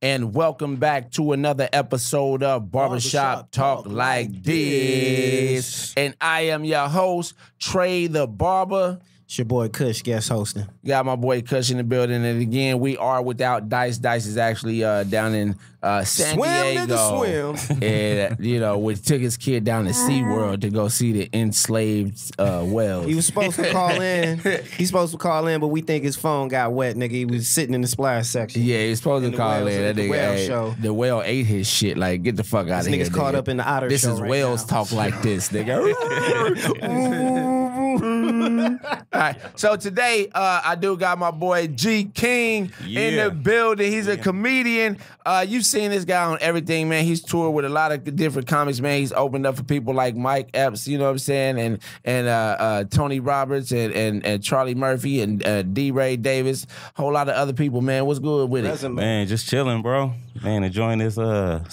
and welcome back to another episode of Barbershop Talk Like This. And I am your host, Trey the Barber. It's your boy Kush, guest hosting. Got my boy Kush in the building, and again, we are without Dice. Dice is actually down in San Diego. Swim. And, we took his kid down to SeaWorld to go see the enslaved whales. He was supposed to call in. He's supposed to call in, but we think his phone got wet, nigga. He was sitting in the splash section. Yeah, he's supposed to call in. That the nigga, whale show. The whale ate his shit. Like, get the fuck out of here. This nigga's caught up in the otter This show is right whales now. talk like this, nigga. All right, so today I do got my boy G King in the building. He's a comedian. You've seen this guy on everything, man. He's toured with a lot of different comics, man. He's opened up for people like Mike Epps, you know what I'm saying, and Tony Roberts and Charlie Murphy and D. Ray Davis, whole lot of other people, man. What's good with it? Man, just chilling, bro. Man, enjoying this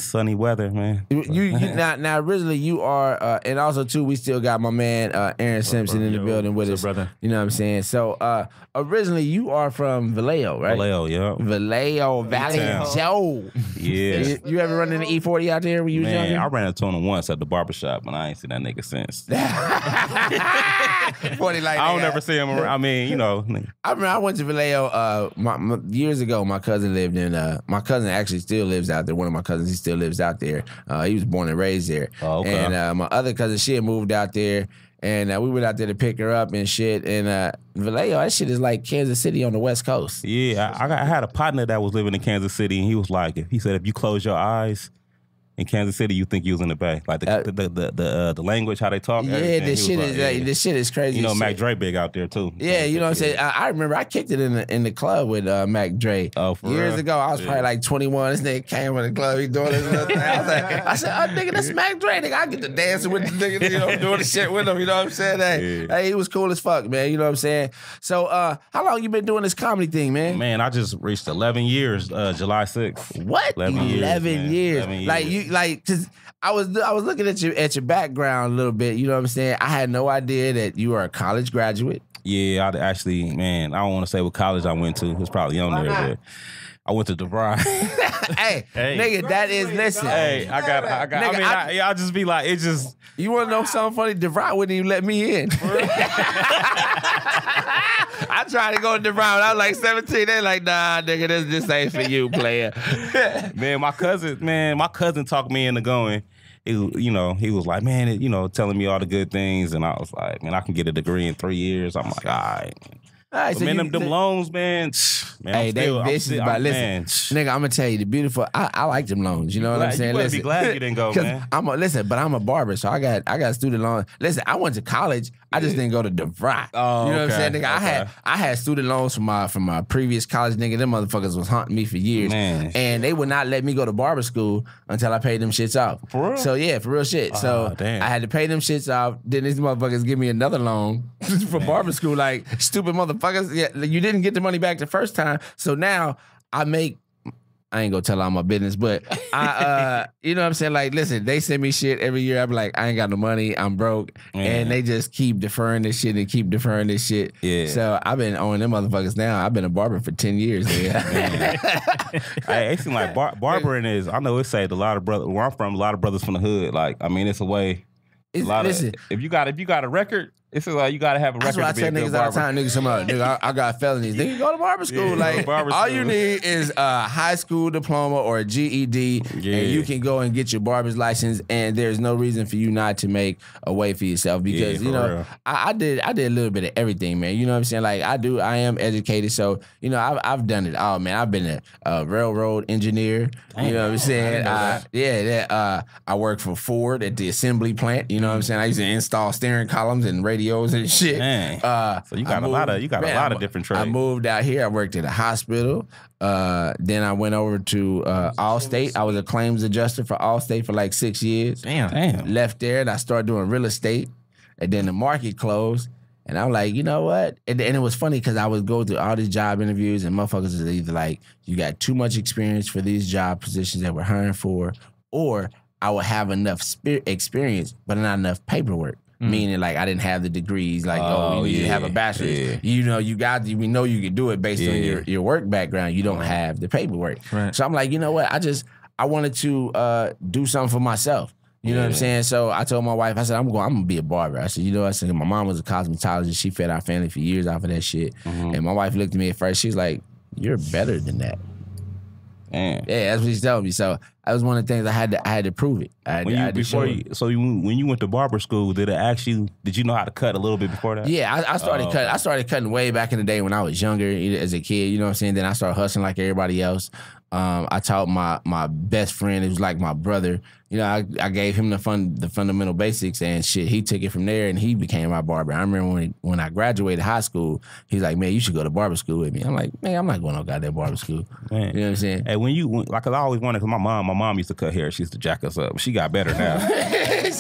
sunny weather, man. Now originally you are, and also too, we still got my man Aaron Simpson in the building with us, brother? You know what I'm saying? So originally you are from Vallejo, right? Vallejo, yeah. Vallejo, Vallejo. Yeah. You ever run into E40 out there when you was Man, younger? I ran into him once at the barbershop, and I ain't seen that nigga since. 40 like I don't that. ever see him around. I mean, I remember I went to Vallejo years ago. My cousin lived in. My cousin actually still lives out there. One of my cousins, he still lives out there. He was born and raised there. Oh, okay. And my other cousin, she had moved out there, and we went out there to pick her up and shit. And Vallejo, that shit is like Kansas City on the West Coast. yeah, I had a partner that was living in Kansas City, and he was like, he said, if you close your eyes in Kansas City, you think you was in the Bay. Like the language, how they talk. Yeah, this shit is crazy. You know, shit. Mac Dre big out there too. Yeah, you know what I'm saying? I remember I kicked it in the club with Mac Dre. Oh, for years real? ago. I was probably like 21. This nigga came in the club. He doing this little thing. I said, oh, nigga, that's Mac Dre. Nigga, I get to dancing with the nigga, doing the shit with him. You know what I'm saying? Hey, he was cool as fuck, man. You know what I'm saying? So, how long you been doing this comedy thing, man? Man, I just reached 11 years, July 6th. What? 11 years. 11 years. Cause I was looking at your background a little bit. You know what I'm saying? I had no idea that you were a college graduate. Yeah, I actually, man, I don't want to say what college I went to. It's probably on there, but I went to DeVry. hey, nigga, that is, listen. Hey, I got. Nigga, I'll just be like, it just. You want to know something funny? DeVry wouldn't even let me in. I tried to go to DeVry when I was like 17. They're like, nah, nigga, this ain't for you, player. Man, my cousin talked me into going. He was like, man, telling me all the good things, and I was like, man, I can get a degree in 3 years. I'm like, all right. All right, But so man, them loans, man. Hey, they vicious, but listen, nigga, I'm gonna tell you the beautiful. I like them loans. You know what I'm saying? You better be glad you didn't go, man. But I'm a barber, so I got student loans. Listen, I went to college. I just didn't go to DeVry. Oh, you know what I'm saying, nigga? Okay. I had student loans from my previous college, nigga. Them motherfuckers was haunting me for years, Man. and they would not let me go to barber school until I paid them shits off. For real? So yeah, for real shit. So damn. I had to pay them shits off. Then these motherfuckers give me another loan for barber school. Like, stupid motherfuckers. Yeah, you didn't get the money back the first time. So now I ain't gonna tell all my business, but you know what I'm saying? Like, listen, they send me shit every year. I'm like, I ain't got no money. I'm broke. And they just keep deferring this shit and keep deferring this shit. Yeah. So I've been owing them motherfuckers now. I've been a barber for 10 years. It seems like barbering is, I know it saved a lot of brothers. Where I'm from, a lot of brothers from the hood. Like, I mean, it's a way. Listen, if you got a record, it's like you got to have a record. that's what I tell niggas all the time. Niggas, nigga, I got felonies. Nigga, go to barber school. Yeah, like, barber all school. you need is a high school diploma or a GED, and you can go and get your barber's license. And there's no reason for you not to make a way for yourself because real. I did a little bit of everything, man. You know what I'm saying? Like, I am educated, so I've done it all, man. I've been a railroad engineer. Damn. You know what I'm saying? I work for Ford at the assembly plant. You know what I'm saying? I used to install steering columns and radios and shit. Man. So you got a lot of different trades. I moved out here. I worked at a hospital. Then I went over to Allstate. I was a claims adjuster for Allstate for like 6 years. Damn. Left there and I started doing real estate. And then the market closed. And I'm like, you know what? And it was funny because I would go through all these job interviews and motherfuckers was either like, you got too much experience for these job positions that we're hiring for, or I would have enough experience but not enough paperwork. meaning like I didn't have the degrees. Like, you need to have a bachelor's. Yeah. You know, we know you can do it based on your work background. You don't have the paperwork. Right. So I'm like, you know what? I wanted to do something for myself. You know what I'm saying? So I told my wife, I said, I'm gonna be a barber. I said, my mom was a cosmetologist. She fed our family for years off of that shit. And my wife looked at me at first. She was like, "You're better than that." Man. Yeah, that's what she's telling me. So that was one of the things I had to prove it. When you went to barber school, did you know how to cut a little bit before that? Yeah, I started cutting. I started cutting way back in the day when I was younger, as a kid. You know what I'm saying? Then I started hustling like everybody else. I taught my best friend, it was like my brother. You know, I gave him the fundamental basics and shit. He took it from there and he became my barber. I remember when I graduated high school, he's like, "Man, you should go to barber school with me." I'm like, "Man, I'm not going to goddamn barber school." Man. You know what I'm saying? Hey, cause I always wanted, cause my mom used to cut hair. She used to jack us up. She got better now.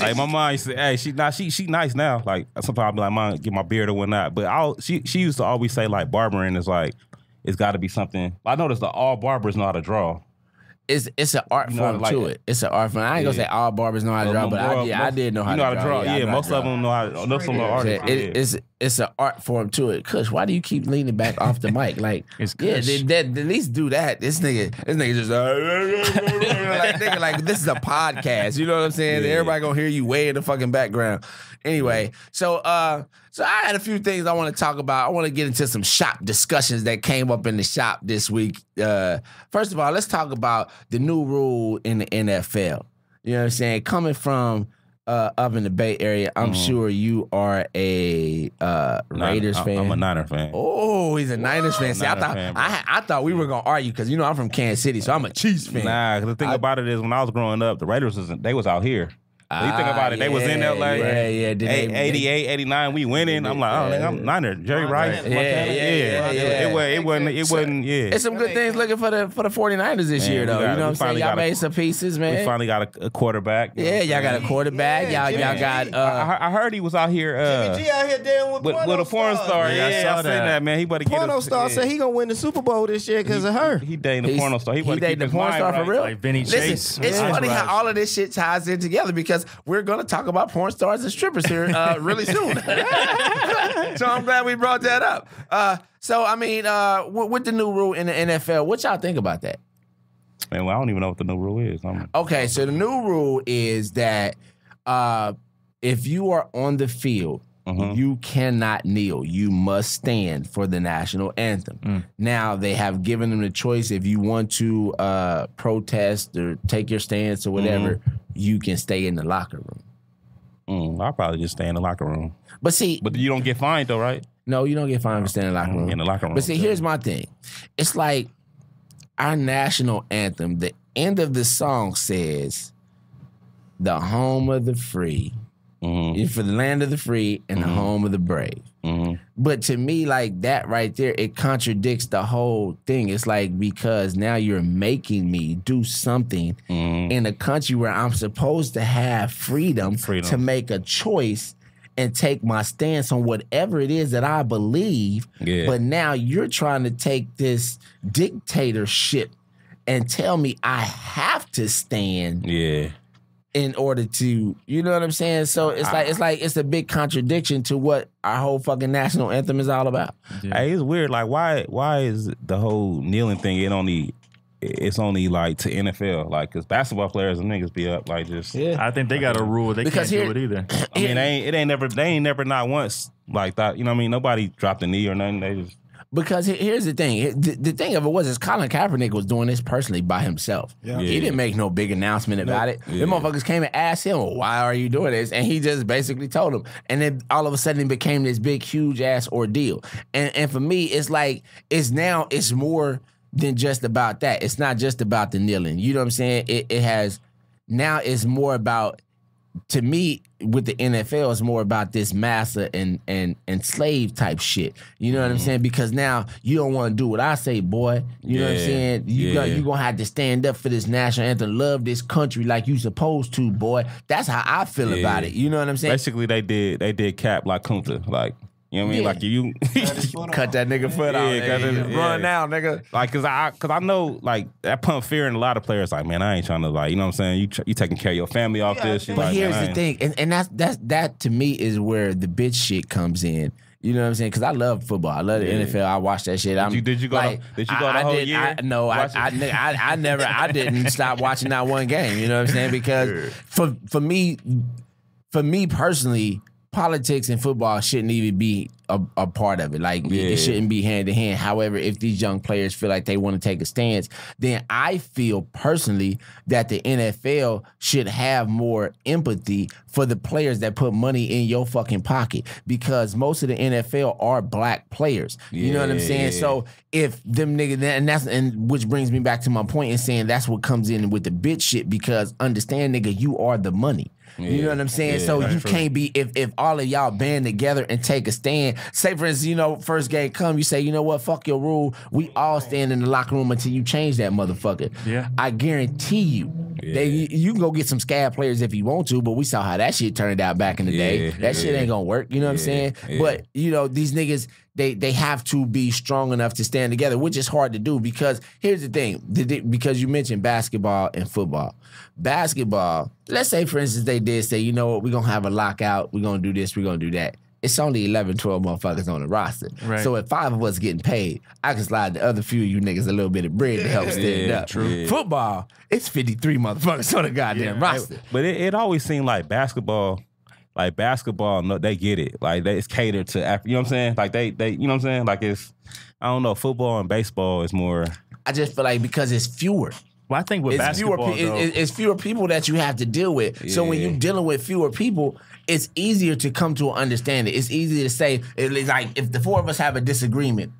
Like my mom used to, hey, she nice now. Like sometimes I'll be like, "Mom, get my beard or whatnot." But she used to always say like barbering is like, it's got to be something. I noticed that all barbers know how to draw. It's an art form to it. It's an art form. I ain't gonna say all barbers know how to draw, but I did know how to draw. Yeah, most of them know how to draw. Most of them are artists. It's an art form to it. Kush, why do you keep leaning back off the mic? Like, it's at least do that. This nigga just like this is a podcast. You know what I'm saying? Yeah. Everybody gonna hear you way in the fucking background. Anyway, so I had a few things I want to talk about. I want to get into some shop discussions that came up in the shop this week. First of all, let's talk about the new rule in the NFL. You know what I'm saying? Coming from up in the Bay Area, I'm sure you are a Raiders fan. I'm a Niner fan. Oh, he's a Niners fan. See, I thought we were gonna argue because I'm from Kansas City, so I'm a Chiefs fan. Nah, the thing about it is when I was growing up, the Raiders was out here. So you think about it, they was in LA. Yeah. 88, 89, we winning. I'm like, I'm Niner. Jerry Rice. It wasn't. It's some good things looking for the 49ers this year, though. You know what I'm saying? Y'all made some pieces, man. We finally got a quarterback. Yeah, y'all got a quarterback. Y'all got. I heard he was out here. Jimmy G out here dealing with a Pornstar. Yeah, I seen that, man. He better get Pornstar said he gonna win the Super Bowl this year because of her. He dating a Pornstar. He dating the Pornstar for real. Like Vinny Chase. Listen, it's funny how all of this shit ties in together because we're gonna talk about porn stars and strippers here really soon. So I'm glad we brought that up. With the new rule in the NFL, what y'all think about that? Man, well, I don't even know what the new rule is. Okay, so the new rule is that if you are on the field, you cannot kneel. You must stand for the national anthem. Now, they have given them the choice. If you want to protest or take your stance or whatever, you can stay in the locker room. I'll probably just stay in the locker room. But you don't get fined though, right? No, you don't get fined for staying in the locker room. In the locker room. But see, here's my thing. It's like our national anthem, the end of the song says, "The home of the free, for the land of the free and the home of the brave." But to me, like that right there, it contradicts the whole thing. It's like, because now you're making me do something in a country where I'm supposed to have freedom to make a choice and take my stance on whatever it is that I believe. Yeah. But now you're trying to take this dictatorship and tell me I have to stand. Yeah. In order to, you know what I'm saying? So it's a big contradiction to what our whole fucking national anthem is all about. Yeah. Hey, it's weird. Like, why is the whole kneeling thing? It's only like to NFL, like, because basketball players and niggas be up like just. Yeah, I think they got a rule. They can't do it either. I mean, they ain't never not once like that. You know what I mean? Nobody dropped a knee or nothing. They just. Because here's the thing. The thing of it was Colin Kaepernick was doing this personally by himself. Yeah. He didn't make no big announcement about it. Yeah. The motherfuckers came and asked him, "Well, why are you doing this?" And he just basically told them. And then all of a sudden it became this big, huge ass ordeal. And for me, it's like, it's more than just about that. It's not just about the kneeling. You know what I'm saying? It's more about, to me, with the NFL, it's more about this massa and slave type shit. You know what I'm saying? Because now you don't want to do what I say, boy. You know what I'm saying? You're going to have to stand up for this national anthem, love this country like you supposed to, boy. That's how I feel about it. You know what I'm saying? Basically, they did Cap like Kunta. Like, You know what I mean? Like you cut that nigga foot out. Run now, nigga. Like, cause I know, like, that pump fear in a lot of players. Like, man, I ain't trying to, like, you know what I'm saying? You taking care of your family off this. But like, here's the thing, and that to me is where the bitch shit comes in. You know what I'm saying? Because I love football. I love the NFL. I watch that shit. Did you go the whole year? No, I never. I didn't stop watching that one game. You know what I'm saying? Because for me personally, politics and football shouldn't even be a part of it. Like, it shouldn't be hand to hand. However, if these young players feel like they want to take a stance, then I feel personally that the NFL should have more empathy for the players that put money in your fucking pocket, because most of the NFL are black players. You know what I'm saying? So if them niggas, and which brings me back to my point in saying that's what comes in with the bitch shit, because understand, nigga, you are the money. You know what I'm saying? So you can't be, if all of y'all band together and take a stand, say for instance, first game come, you say, you know what, fuck your rule. We all stand in the locker room until you change that motherfucker. Yeah. I guarantee you, you can go get some scab players if you want to, but we saw how that shit turned out back in the day. That shit ain't gonna work. You know what I'm saying? But, these niggas, they have to be strong enough to stand together, which is hard to do, because here's the thing, because you mentioned basketball and football. Basketball, let's say, for instance, they did say, you know what, we're going to have a lockout, we're going to do this, we're going to do that. It's only 11, 12 motherfuckers on the roster. Right. So if 5 of us getting paid, I can slide the other few of you niggas a little bit of bread to help stand up. True. Football, it's 53 motherfuckers on the goddamn roster. But it always seemed like basketball, no, they get it. Like, it's catered to, you know what I'm saying? Like, they you know what I'm saying? Like, it's, I don't know, football and baseball is more. I just feel like because it's fewer. Well, I think with basketball, it's fewer people that you have to deal with. So when you're dealing with fewer people, it's easier to come to an understanding. It's easier to say, it's like, if the 4 of us have a disagreement,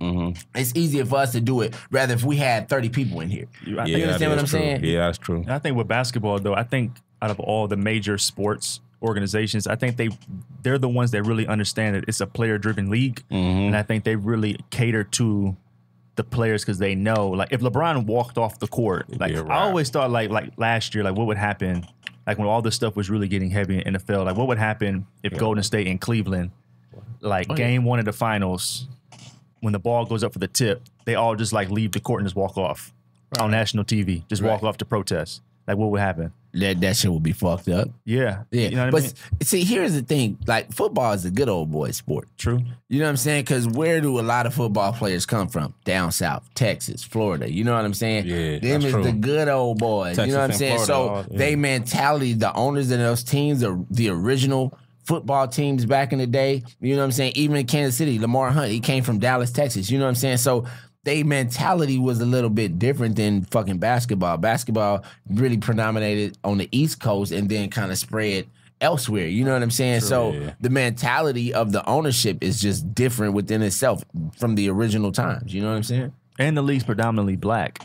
it's easier for us to do it rather if we had 30 people in here. You understand what I'm saying? Yeah, that's true. I think with basketball, though, I think out of all the major sports organizations, I think they're the ones that really understand that it's a player-driven league, and I think they really cater to the players because they know, like, if LeBron walked off the court, like, I always thought, like last year, like, what would happen, like, when all this stuff was really getting heavy in the NFL, like, what would happen if Golden State and Cleveland, like, game 1 of the finals, when the ball goes up for the tip, they all just, like, leave the court and just walk off on national TV, just walk off to protest. Like, what would happen? That shit would be fucked up. Yeah. You know what I mean? See, here's the thing. Like, football is a good old boy sport. True. You know what I'm saying? Because where do a lot of football players come from? Down south, Texas, Florida. You know what I'm saying? Yeah, them is the good old boys. Texas, you know what I'm saying? Florida, so they mentality, the owners of those teams, are the original football teams back in the day. You know what I'm saying? Even in Kansas City, Lamar Hunt, he came from Dallas, Texas. You know what I'm saying? So they mentality was a little bit different than fucking basketball. Basketball really predominated on the East Coast and then kind of spread elsewhere. You know what I'm saying? True, so the mentality of the ownership is just different within itself from the original times. You know what I'm saying? And the league's predominantly black.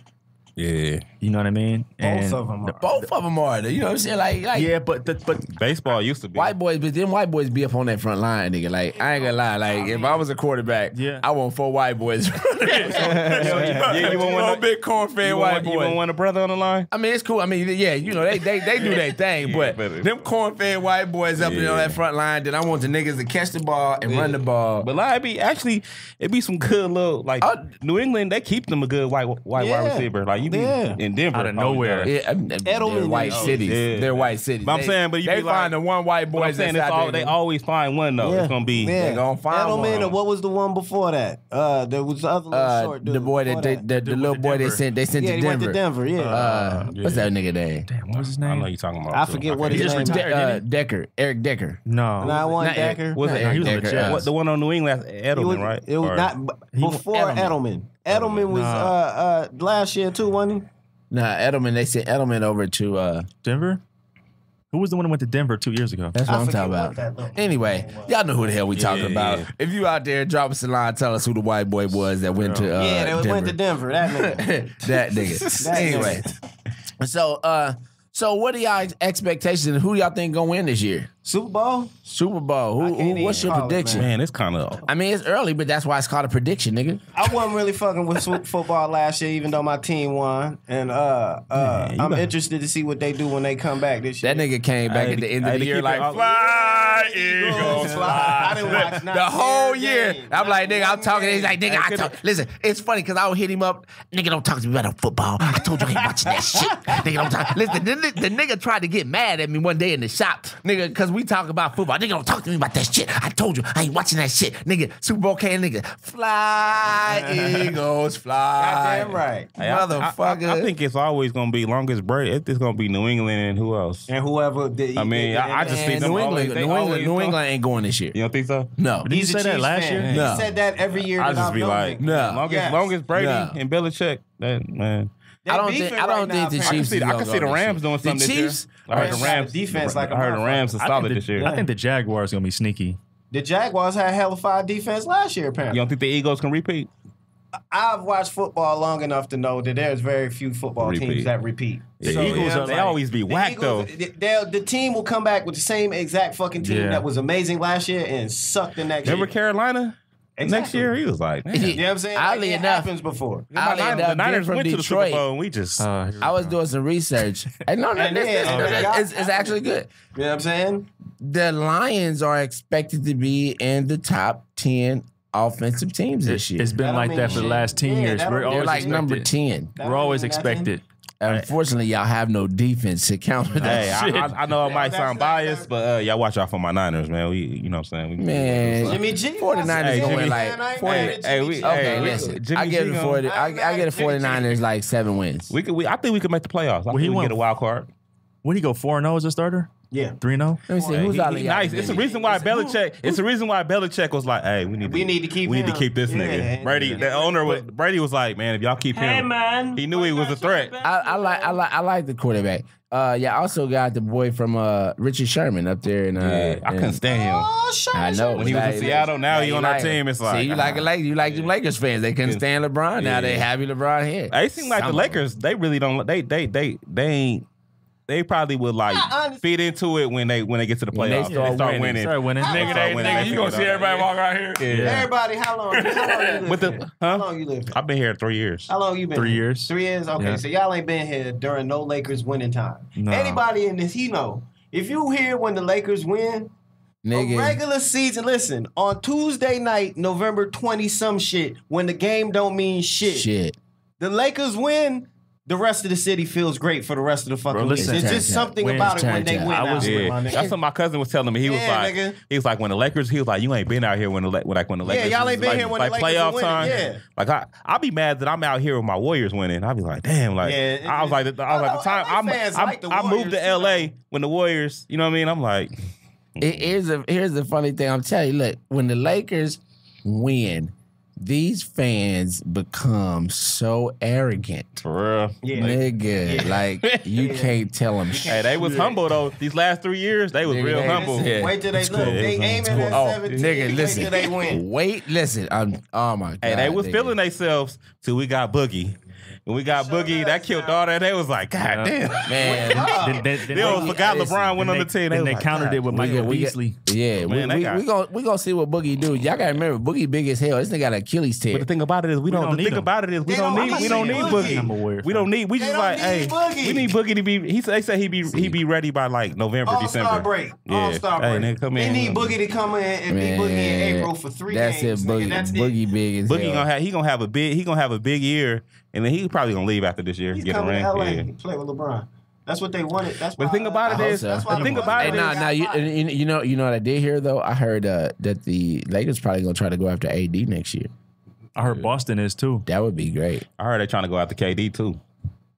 Yeah. You know what I mean? Both of them are. You know what I'm saying? Like yeah, but baseball used to be white boys, but then white boys be up on that front line, nigga. Like, I ain't gonna lie. Like, if I was a quarterback, I want 4 white boys. You want one big corn-fed white boy. You want one a brother on the line? I mean, it's cool. I mean, yeah, you know, they do their thing, but them corn-fed white boys up on that front line, then I want the niggas to catch the ball and run the ball. But like, it be some good little, like, New England, they keep them a good white wide receiver. Like, you be in Denver. Out of nowhere. They're white cities. They're white cities. But I'm saying, but they find the one white boy. I'm saying they always find one though. It's gonna be they're gonna find Edelman, one. what was the one before that? There was the other little short dude. The boy the little boy they sent to Denver. He went to Denver. What's that nigga name? Damn, what was his name? I know you're talking about. I forget what his name is. Decker. Eric Decker. No, not one Decker. Was it He was on the Jets. the one on New England? Edelman, right? It was not before Edelman. Edelman was last year too, wasn't he? Nah, Edelman. They sent Edelman over to Denver. Who was the one that went to Denver 2 years ago? That's what I'm talking about. Anyway, y'all know who the hell we talking about. If you out there, drop us a line, tell us who the white boy was that went to they went to Denver. That nigga. That nigga. Anyway, so what are y'all expectations and who y'all think gonna win this year? Super Bowl? Super Bowl. What's your prediction? Man, it's kind of. I mean, it's early, but that's why it's called a prediction, nigga. I wasn't really fucking with football last year, even though my team won. And I'm interested to see what they do when they come back this year. That nigga came back at the end of the year like, fly, Eagles, fly. I didn't watch the whole year. game. I'm like, nigga, I'm talking. He's like, nigga, I talk. Listen, it's funny because I would hit him up. Nigga, don't talk to me about football. I told you I ain't watching that shit. Nigga, don't talk. Listen, the nigga tried to get mad at me one day in the shop. Nigga, because we talk about football. Nigga, don't talk to me about that shit. I told you I ain't watching that shit. Nigga, Super Bowl came, nigga. Fly, Eagles, fly. Goddamn right. Hey, Motherfucker. I think it's always going to be longest break. It's going to be New England and who else? And whoever. I mean, I just see them New always. England, New England ain't going this year. You don't think so? No. Did you say that last year? No. He said that every year. I that just I've be known like, him. No. longest Brady No. and Belichick. That man. They I don't beefing think right now, the apparently. Chiefs. I can see the Rams doing something this year. Chiefs? I heard the Rams Defense like a I heard the Rams are I solid think this year. I think the Jaguars gonna be sneaky. The Jaguars had hell of a defense last year, You apparently. don't think the Eagles can repeat? I've watched football long enough to know that there's very few football teams that repeat. The So, Eagles, you know, they always be whack though. The team will come back with the same exact fucking team that was amazing last year and suck the next Remember year. Carolina? Exactly. Next year, he was like, man. You know what I'm saying? Oddly Like, it enough- happens before. The Niners from went to the Super Detroit. Bowl and we just. I was doing some research. And no, it's actually good. You know what I'm saying? The Lions are expected to be in the top 10 offensive teams this year. It's been That like don't that mean for the shit. last 10 Yeah, years. that We're don't- They're always like number expected. 10. We're always That don't mean expected. Unfortunately, y'all have no defense to counter that Hey, shit. I know it might that's sound not- biased, but y'all watch out for my Niners, man. You know what I'm saying? Man, Jimmy G. 49ers Hey, going Jimmy- like 40. Okay, listen. Jimmy I give G the gonna- 40. I get the 49ers like 7 wins. I think we could make the playoffs. I think he we won- get a wild card. What do you go 4-0 as a starter? Yeah. 3-0? Let me see Hey, who's out he of nice. It's the reason why Belichick. It's the reason why Belichick was like, "Hey, we need to keep this Yeah. nigga." Brady, the owner, Brady was like, "Man, if y'all keep him, he knew he was a threat." I like the quarterback. Yeah, I also got the boy from Richard Sherman up there in I couldn't stand him. Oh, shit. I know. When he was in Seattle, now he on our team. It's like, see, you like the Lakers fans. They couldn't stand LeBron. Now they happy LeBron here. It seems like the Lakers. They really don't. They ain't. They probably would like feed into it when they get to the When they playoffs. start winning. Start winning. You gonna see everybody walk out here? Yeah. Everybody, how long you live? How long you live? I've been here 3 years. How long you been? 3 here? years. 3 years. Okay, Yeah. so y'all ain't been here during no Lakers winning time. No. Anybody in this, he know. If you here when the Lakers win, a Nigga. regular season. Listen, on Tuesday night, November 20 some shit, when the game don't mean shit. The Lakers win. The rest of the city feels great for the rest of the fucking week. listen, There's just something when- about it when they win. That's what my cousin was telling me. He was like, when the Lakers, he was like, you ain't been out here when the Lakers. y'all ain't been here when the Lakers playoff are winning, time. yeah. Like I'll be mad that I'm out here with my Warriors winning. I'll be like, damn, like I was like the time I moved to LA when the Warriors. You know what I mean? I'm like, here's the funny thing. I'm telling you, look, when the Lakers win, these fans become so arrogant. for real. Nigga, like you can't tell them shit. Hey, they was humble though. These last 3 years, they was real humble. Yeah. Wait till they It's look. cool. They aiming at Oh, 17. nigga, listen. Wait till they win. Wait, listen. Oh my god. Hey, they was nigga. feeling themselves till we got Boogie. When we got Boogie, that killed all that. They was like, God damn. Man, They almost forgot LeBron went on the team. Then was they like, countered it with Michael Beasley. Yeah, Man, we gonna see what Boogie do. Y'all gotta remember, Boogie big as hell. This nigga got an Achilles tear. But the thing about it is, we don't need think him. about it is we They don't don't need need Boogie. I'm aware. We don't need. We They just don't like, need hey, Boogie. we need Boogie to be. They say he be ready by like November, All-Star December. break. Yeah. All-Star Hey, break. nigga, come They in. need Boogie to come in and be Boogie in April for 3 That's games. it, nigga. Boogie. That's Boogie it. big as Boogie hell. gonna have a big year, and then he probably gonna leave after this year. He's Get a coming ring. to LA Yeah. and play with LeBron. That's what they wanted. That's But the why, thing about I it hope is, so. that's why the thing the about Hey, it Bucks is, nah, you know what I did hear though? I heard that the Lakers probably gonna try to go after AD next year. I heard Boston is too. That would be great. I heard they trying to go after KD too.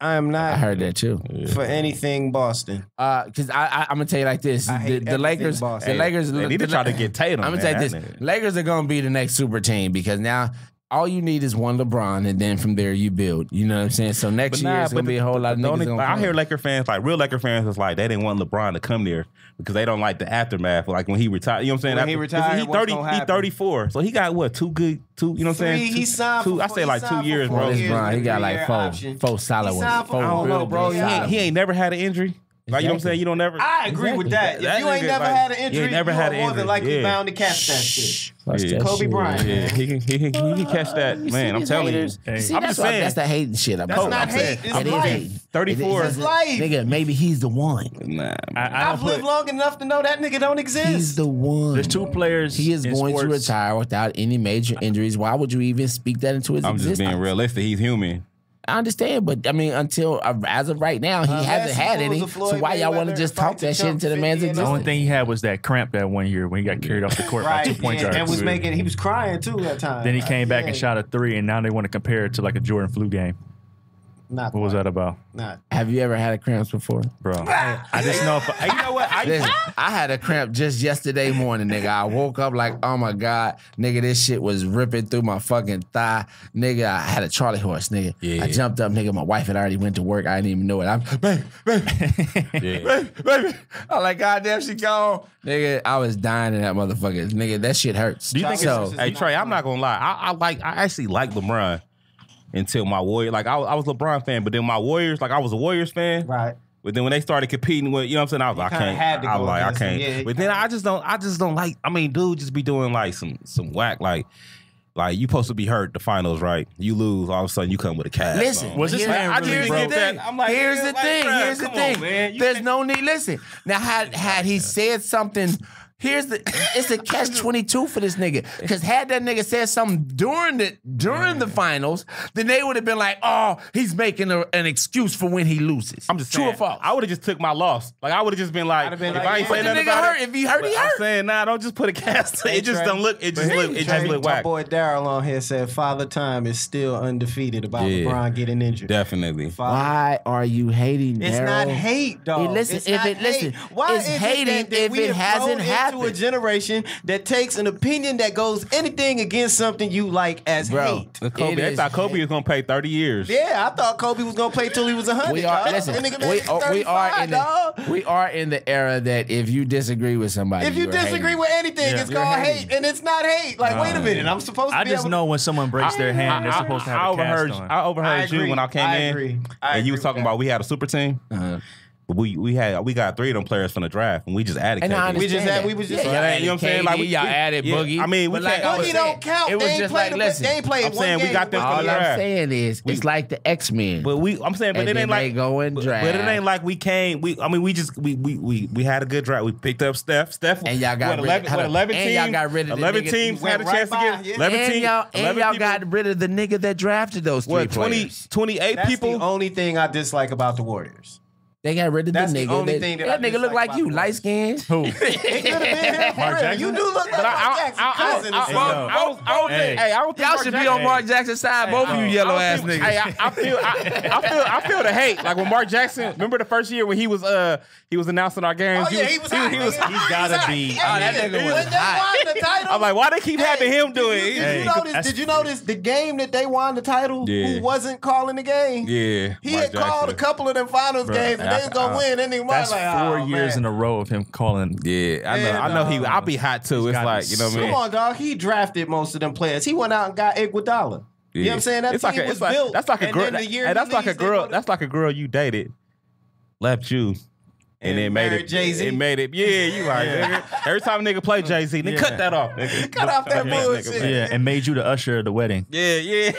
I am I not heard that too. for anything Boston. Because I'm gonna tell you like this: I hate the Lakers, everything the Lakers, They need to try to get Tatum. I'm gonna man. tell you That this: nigga. Lakers are gonna be the next super team because now all you need is one LeBron, and then from there you build. You know what I'm saying? So next year it's gonna be a whole lot of niggas. Gonna I come. hear Laker fans, like real Laker fans, is like they didn't want LeBron to come there because they don't like the aftermath. Like when he retired, you know what I'm saying? When he 'cause retired, what's gonna he happen? 34, so he got what two? You know what I'm saying? He signed two. for I say like 2 signed for years, 4 bro. This years Bron, he with a got like 3-year four option. solid He ones. signed for- Four I don't real know, bro. good He solid He ain't never had an injury. Like, you know what I'm saying? You don't never. I agree with that. If That you ain't nigga, never like, had an you injury, ain't never you had are an more than injury. likely Yeah. bound to catch that shit. Yeah. Kobe Bryant. Yeah, Man. he can catch that, man. I'm telling you. See, I'm that's just saying. That's the hating shit. That's not hate. It's life. 34. It's life. Nigga, maybe he's the one. Nah, I've lived long enough to know that nigga don't exist. He's the one. There's two players. He is in going to sports. retire without any major injuries. Why would you even speak that into his I'm existence? just being realistic. He's human. I understand, but I mean, until as of right now, he hasn't had any. So why y'all want to just talk that shit into the man's The only existence? thing he had was that cramp that one year when he got carried off the court by 2 point guards. and he was crying too that time. Then he came back and shot a 3, and now they want to compare it to like a Jordan flu game. Not What was that about, Not. Have you ever had a cramp before? bro? I just know. You know what? Listen, I had a cramp just yesterday morning, nigga. I woke up like, oh my God, nigga, this shit was ripping through my fucking thigh. Nigga, I had a Charlie horse, nigga. Yeah. I jumped up, nigga. My wife had already went to work. I didn't even know it. I'm, baby. Yeah. Baby. I'm like, goddamn, she gone. Nigga, I was dying in that motherfucker. Nigga, that shit hurts. Do you think so? Hey Trey, I'm not gonna lie. I actually like LeBron until my Warriors. Like I was a LeBron fan, but then my Warriors, like I was a Warriors fan. Right. But then when they started competing with, you know what I'm saying, I was like, I kinda can't. had to I was go like, I against them. can't. Yeah, but then I just don't like. I mean, dude, just be doing like some whack like you supposed to be hurt the finals, right? You lose, all of a sudden you come with a cast. Listen, on. Was this man I really just broke? get that. I'm like, here's yeah, the like, thing. bruh, Here's the come thing. on, man. You There's can't- no need. Listen, now had he said something. It's a catch-22 for this nigga. Because had that nigga said something during the finals, then they would have been like, oh, he's making an excuse for when he loses. I'm just true saying, or false. I would have just took my loss. Like I would have just been like, I'd have been if like, I ain't but saying the nothing nigga about hurt. it, If he hurt, he I'm hurt. saying, nah, don't just put a cast. It just Trey. don't look. It just look My whack. boy Daryl on here said Father Time is still undefeated about Yeah. LeBron getting injured. Definitely. Why are you hating It's Daryl? not hate, dog. Hey, listen, It's if not it- listen, hate. Why it's is hating that if we it have hasn't grown into happened? a generation that takes an opinion that goes anything against something you like as Bro. hate. Kobe, It I is- thought Kobe was gonna play 30 years. Yeah, I thought Kobe was gonna play till he was 100. We are dog. listen. That nigga made We are 35, in dog. the era that if you disagree with somebody, If you you're disagree hating. with anything, Yeah. it's You're called hating. hate, and it's not hate. Like, wait a minute, I'm supposed to I be just able know when someone breaks their hand, they're supposed to have a cast on. I overheard I you agree. when I came I in, agree. I and you agree was talking with that. about we had a super team. But we got 3 of them players from the draft, and we just added. And I KD. We just understand had- that. we was just- yeah, So y'all that ain't- you know what I'm saying? Like, KD, y'all added yeah, Boogie. I mean, we But like can't- I was Boogie saying, don't count. It was They ain't just played like, the- listen. They ain't played I'm saying one we game got them with from All the I'm draft. saying is, it's like the X-Men. But I'm saying, but And it then ain't like they go and but draft. it ain't like we came. We had a good draft. We picked up Steph. And y'all got rid- 11 and teams. y'all got rid of the 11 nigga- teams went had a right chance to by, get yeah. 11 and teams. y'all 11 people. got rid of the nigga that drafted those 3 What 28 That's people? the only thing I dislike about the Warriors. They got rid of That's the the nigga. only thing that I nigga look dislike like about you, the light skinned. Who? It could have been him. for Mark real. Jackson? You do look like But Mark Jackson's cousin or something. Hey. I don't think Y'all Mark should be Jackson- on Mark Jackson's side, both of you yellow ass niggas. Hey, I feel the hate. Like when Mark Jackson, remember the first year when he was announcing our games. Oh, yeah, he was hot. he's gotta be- that nigga was When they hot. won the title, I'm like, why they keep having him do it? Did you notice the game that they won the title? Yeah. Who wasn't calling the game? Yeah, He Mark had called a Jackson. couple of them finals games, and they was gonna win. And then That's like, 4 oh, years man. in a row of him calling. Yeah, Yeah, I know no. I'll be hot too. It's gotta like, be you know what I mean? Come on, dog. He drafted most of them players. He went out and got Iguodala. You know what I'm saying? That It's team like was built. that's like a and girl. then the year Hey, that's he like a leaves, they girl. go to- That's like a girl you dated, left you, and then made married it. Jay-Z. It made it. Yeah, you like nigga. Every time a nigga play Jay-Z, then cut that off. Nigga. Cut off that bullshit. Yeah, and made you the usher of the wedding. Yeah.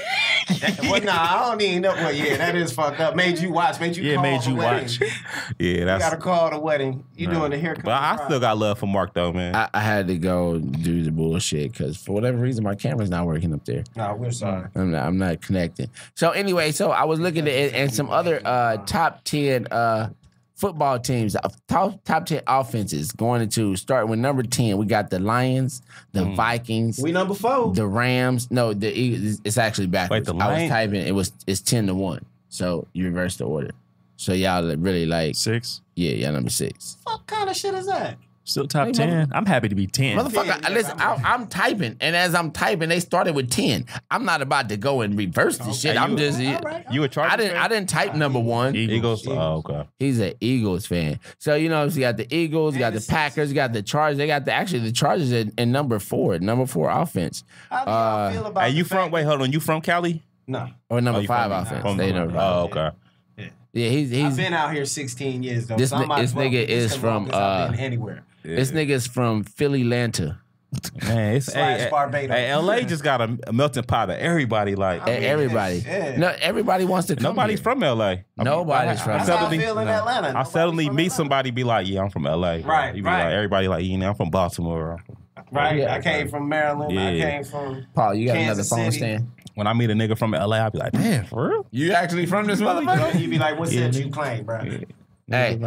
Well, nah, I don't even know. Well, yeah, that is fucked up. Made you watch. Made you Yeah, call made the you wedding. watch. Yeah, You that's. gotta call the wedding. You doing the haircut. But I still got love for Mark though, man. I had to go do the bullshit because for whatever reason my camera's not working up there. No, we're sorry. I'm not connecting. So anyway, I was looking at it and some other top 10 football teams, top 10 offenses going into starting with number 10. We got the Lions, the Vikings, We number 4. the Rams. No, the Eagles. It's actually backwards. Wait, the I was Lions? typing. It's 10-1. So you reverse the order. So y'all really like 6. yeah, y'all number 6. What kind of shit is that? Still top Hey, 10. I'm happy to be 10. Motherfucker, listen, I'm typing, and as I'm typing, they started with 10. I'm not about to go and reverse this shit. I'm just. You a Chargers I didn't type number 1. Eagles. Oh, okay. He's an Eagles fan. So, you know, you got the Eagles, you got the Packers, you got the Chargers. They got the Chargers in number 4 offense. How do y'all feel about Hey, you the from? fact Wait, hold on. You from Cali? No. Or number you 5 from- offense. from- They number 5. Oh, okay. Yeah, he's I've been out here 16 years though. This so I might this as well nigga get is this from I've been anywhere. this nigga's from Philly Lanta. Man, it's Barbados. Hey, LA just got a melting pot of everybody. Like Everybody. yeah. No, everybody wants to come nobody's here. from LA. Nobody's from That's LA. how I feel in Atlanta. I Nobody's suddenly from meet Atlanta. somebody be like, yeah, I'm from LA. Right, You be right. like, everybody like, you know, I'm from Baltimore. Right. Yeah. I came from Maryland. I Yeah. came from Paul, you got Kansas another phone City. stand? When I meet a nigga from LA, I be like, damn, for real? You actually from this motherfucker? You be like, what set you claim, bro? Hey,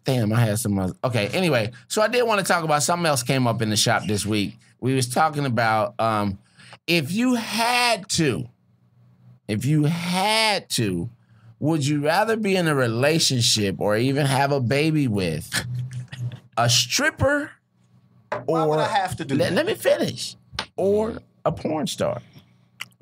damn, I had some other. Okay, anyway, so I did want to talk about something else came up in the shop this week. We was talking about if you had to, would you rather be in a relationship or even have a baby with a stripper Why or would I have to do that? let me finish, or a porn star?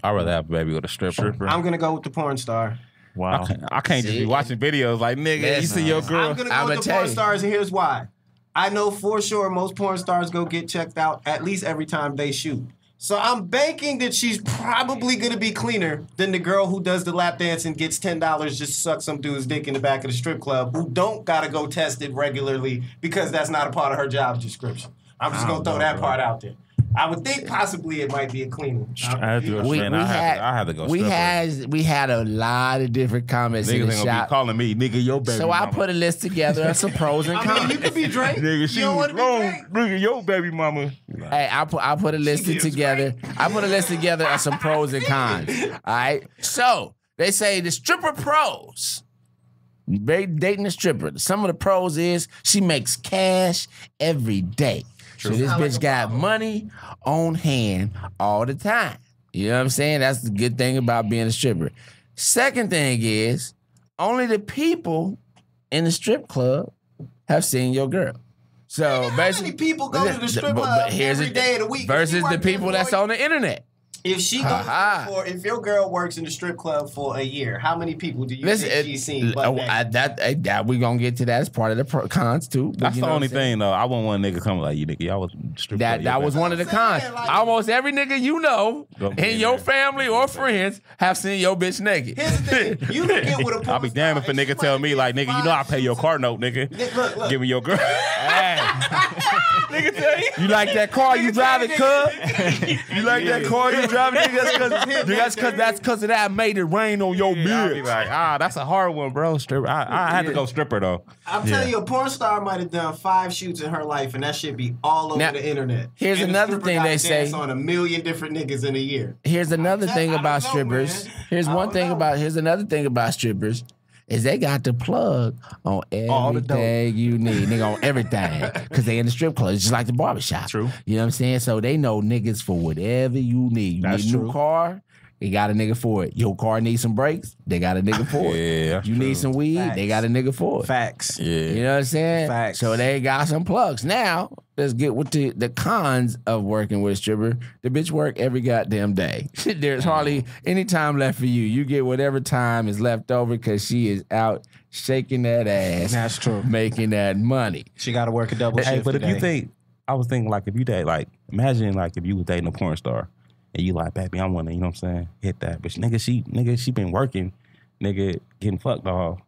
I'd rather have a baby with a stripper. I'm gonna go with the porn star. Wow. I can't just See? be watching videos like, nigga, you Listen, see your girl. I'm gonna I'ma go with the tell porn you. stars, and here's why. I know for sure most porn stars go get checked out at least every time they shoot. So I'm banking that she's probably gonna be cleaner than the girl who does the lap dance and gets $10 just to suck some dude's dick in the back of the strip club who don't gotta go tested regularly because that's not a part of her job description. I'm just gonna throw that part out there. I would think possibly it might be a cleaner. I have to We, Man, we I had have to go stripper. we had a lot of different comments in Niggas the ain't gonna be shop. calling me, nigga, your baby So I mama. put a list together of some pros and I mean, cons. you could be Drake. Nigga, she you don't was want to be wrong. Drake. Nigga, your baby mama. Hey, I put a list gives together. I put a list together of some pros and cons. All right. So they say the stripper pros. Dating a stripper. Some of the pros is she makes cash every day. So this Sound like bitch a got model. money on hand all the time. You know what I'm saying? That's the good thing about being a stripper. Second thing is only the people in the strip club have seen your girl. So How basically, many people go to the strip but club here's every the- day of the week? versus If you the work there people for that's on the internet. If she goes Ha-ha. for, if your girl works in the strip club for a year, how many people do you Listen, think she's seen? But that we gonna get to that as part of the cons too. But That's you the know what only I'm saying? thing, though. I wouldn't want a nigga come like, you nigga, y'all was strip club, That your was baby. one of the That's what I'm cons. saying, like- Almost every nigga you know Go in get your it. family or friends have seen your bitch naked. here's the thing: you can get with a porn I'll be damned if a star and she nigga tell might me get like, nigga, you know I pay your 5 car note, nigga. Look. Give me your girl. Nigga tell you. You like that car you driving, cuz? You like that car you driving, nigga? That's cause of that I made it rain on your I'll be beard. like, that's a hard one, bro. Stripper. I had to go stripper though. I'm telling you, a porn star might have done 5 shoots in her life, and that shit be all over Now, the internet. here's And the another stripper thing gotta they say. dance on a million different niggas in a year. Here's another thing I about don't know, strippers. man. Here's I one don't thing know. about. Here's another thing about strippers. Is they got the plug on All the dope. everything you need, nigga, on everything, because they in the strip club. It's just like the barbershop. True. You know what I'm saying? So they know niggas for whatever you need. You That's need a new true. car, they got a nigga for it. Your car needs some brakes, they got a nigga for it. Yeah, that's You need true. some weed, Facts. they got a nigga for it. Facts. Yeah. You know what I'm saying? Facts. So they got some plugs. Now, let's get with the cons of working with a stripper. The bitch work every goddamn day. There's hardly any time left for you. You get whatever time is left over because she is out shaking that ass, That's true. making that money. She got to work a double Hey, shift but if today. you think, I was thinking like if you date, like imagine like if you was dating a porn star and you like, baby, I want to, you know what I'm saying, hit that. But nigga, she been working, nigga, getting fucked all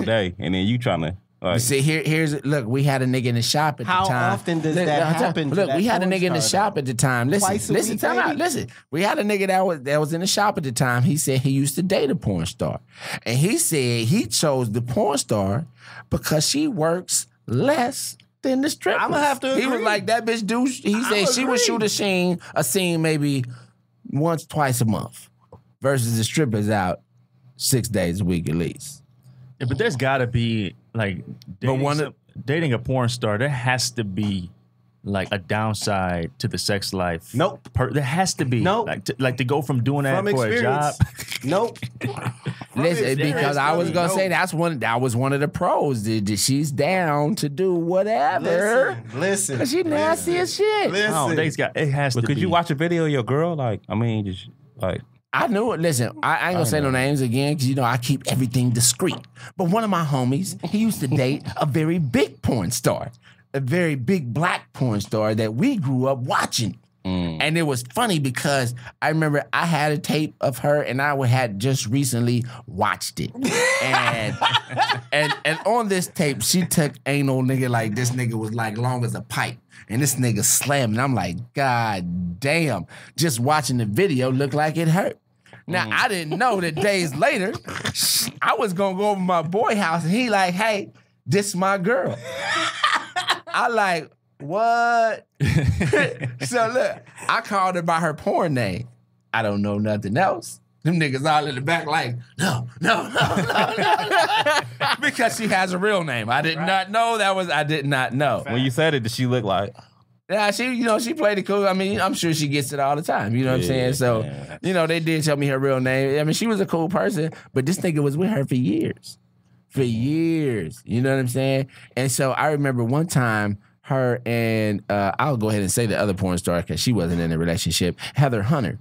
day, and then you trying to like. See, here's look. We had a nigga in the shop at How the time. often does Look, that look, happen to Look, that we had a porn nigga in the star, shop though? at the time. Twice a Listen, week, time out. baby? Listen, we had a nigga that was in the shop at the time. He said he used to date a porn star, and he said he chose the porn star because she works less than the stripper. I'ma have to He was agree. like that bitch do. He said she would shoot a scene maybe once, twice a month, versus the strippers out 6 days a week at least. Yeah, but there's got to be like dating a porn star. There has to be like a downside to the sex life. Nope. There has to be. Nope. Like to go from doing that From for a job. experience. Nope. Listen, because I was gonna say that was one of the pros. She's down to do whatever. Listen. She nasty as shit. Listen. Oh, it has But to could be. you watch a video of your girl? Like, I mean, just like. I knew it. Listen, I ain't gonna say no names again because I keep everything discreet. But one of my homies, he used to date a very big porn star, a very big black porn star that we grew up watching. And it was funny because I remember I had a tape of her and I had just recently watched it. And on this tape, she took anal nigga like this nigga was like long as a pipe. And this nigga slammed. And I'm like, God damn. Just watching the video looked like it hurt. Now, I didn't know that days later, I was going to go over to my boy house and he like, hey, this my girl. I like, what? So look, I called her by her porn name. I don't know nothing else. Them niggas all in the back like, no. Because she has a real name. I did not know I did not know. When you said it, did she look like? Yeah, she played it cool. I mean, I'm sure she gets it all the time. You know what I'm saying? So, they did tell me her real name. I mean, she was a cool person, but this nigga was with her for years. You know what I'm saying? And so I remember one time her and I'll go ahead and say the other porn star because she wasn't in a relationship, Heather Hunter.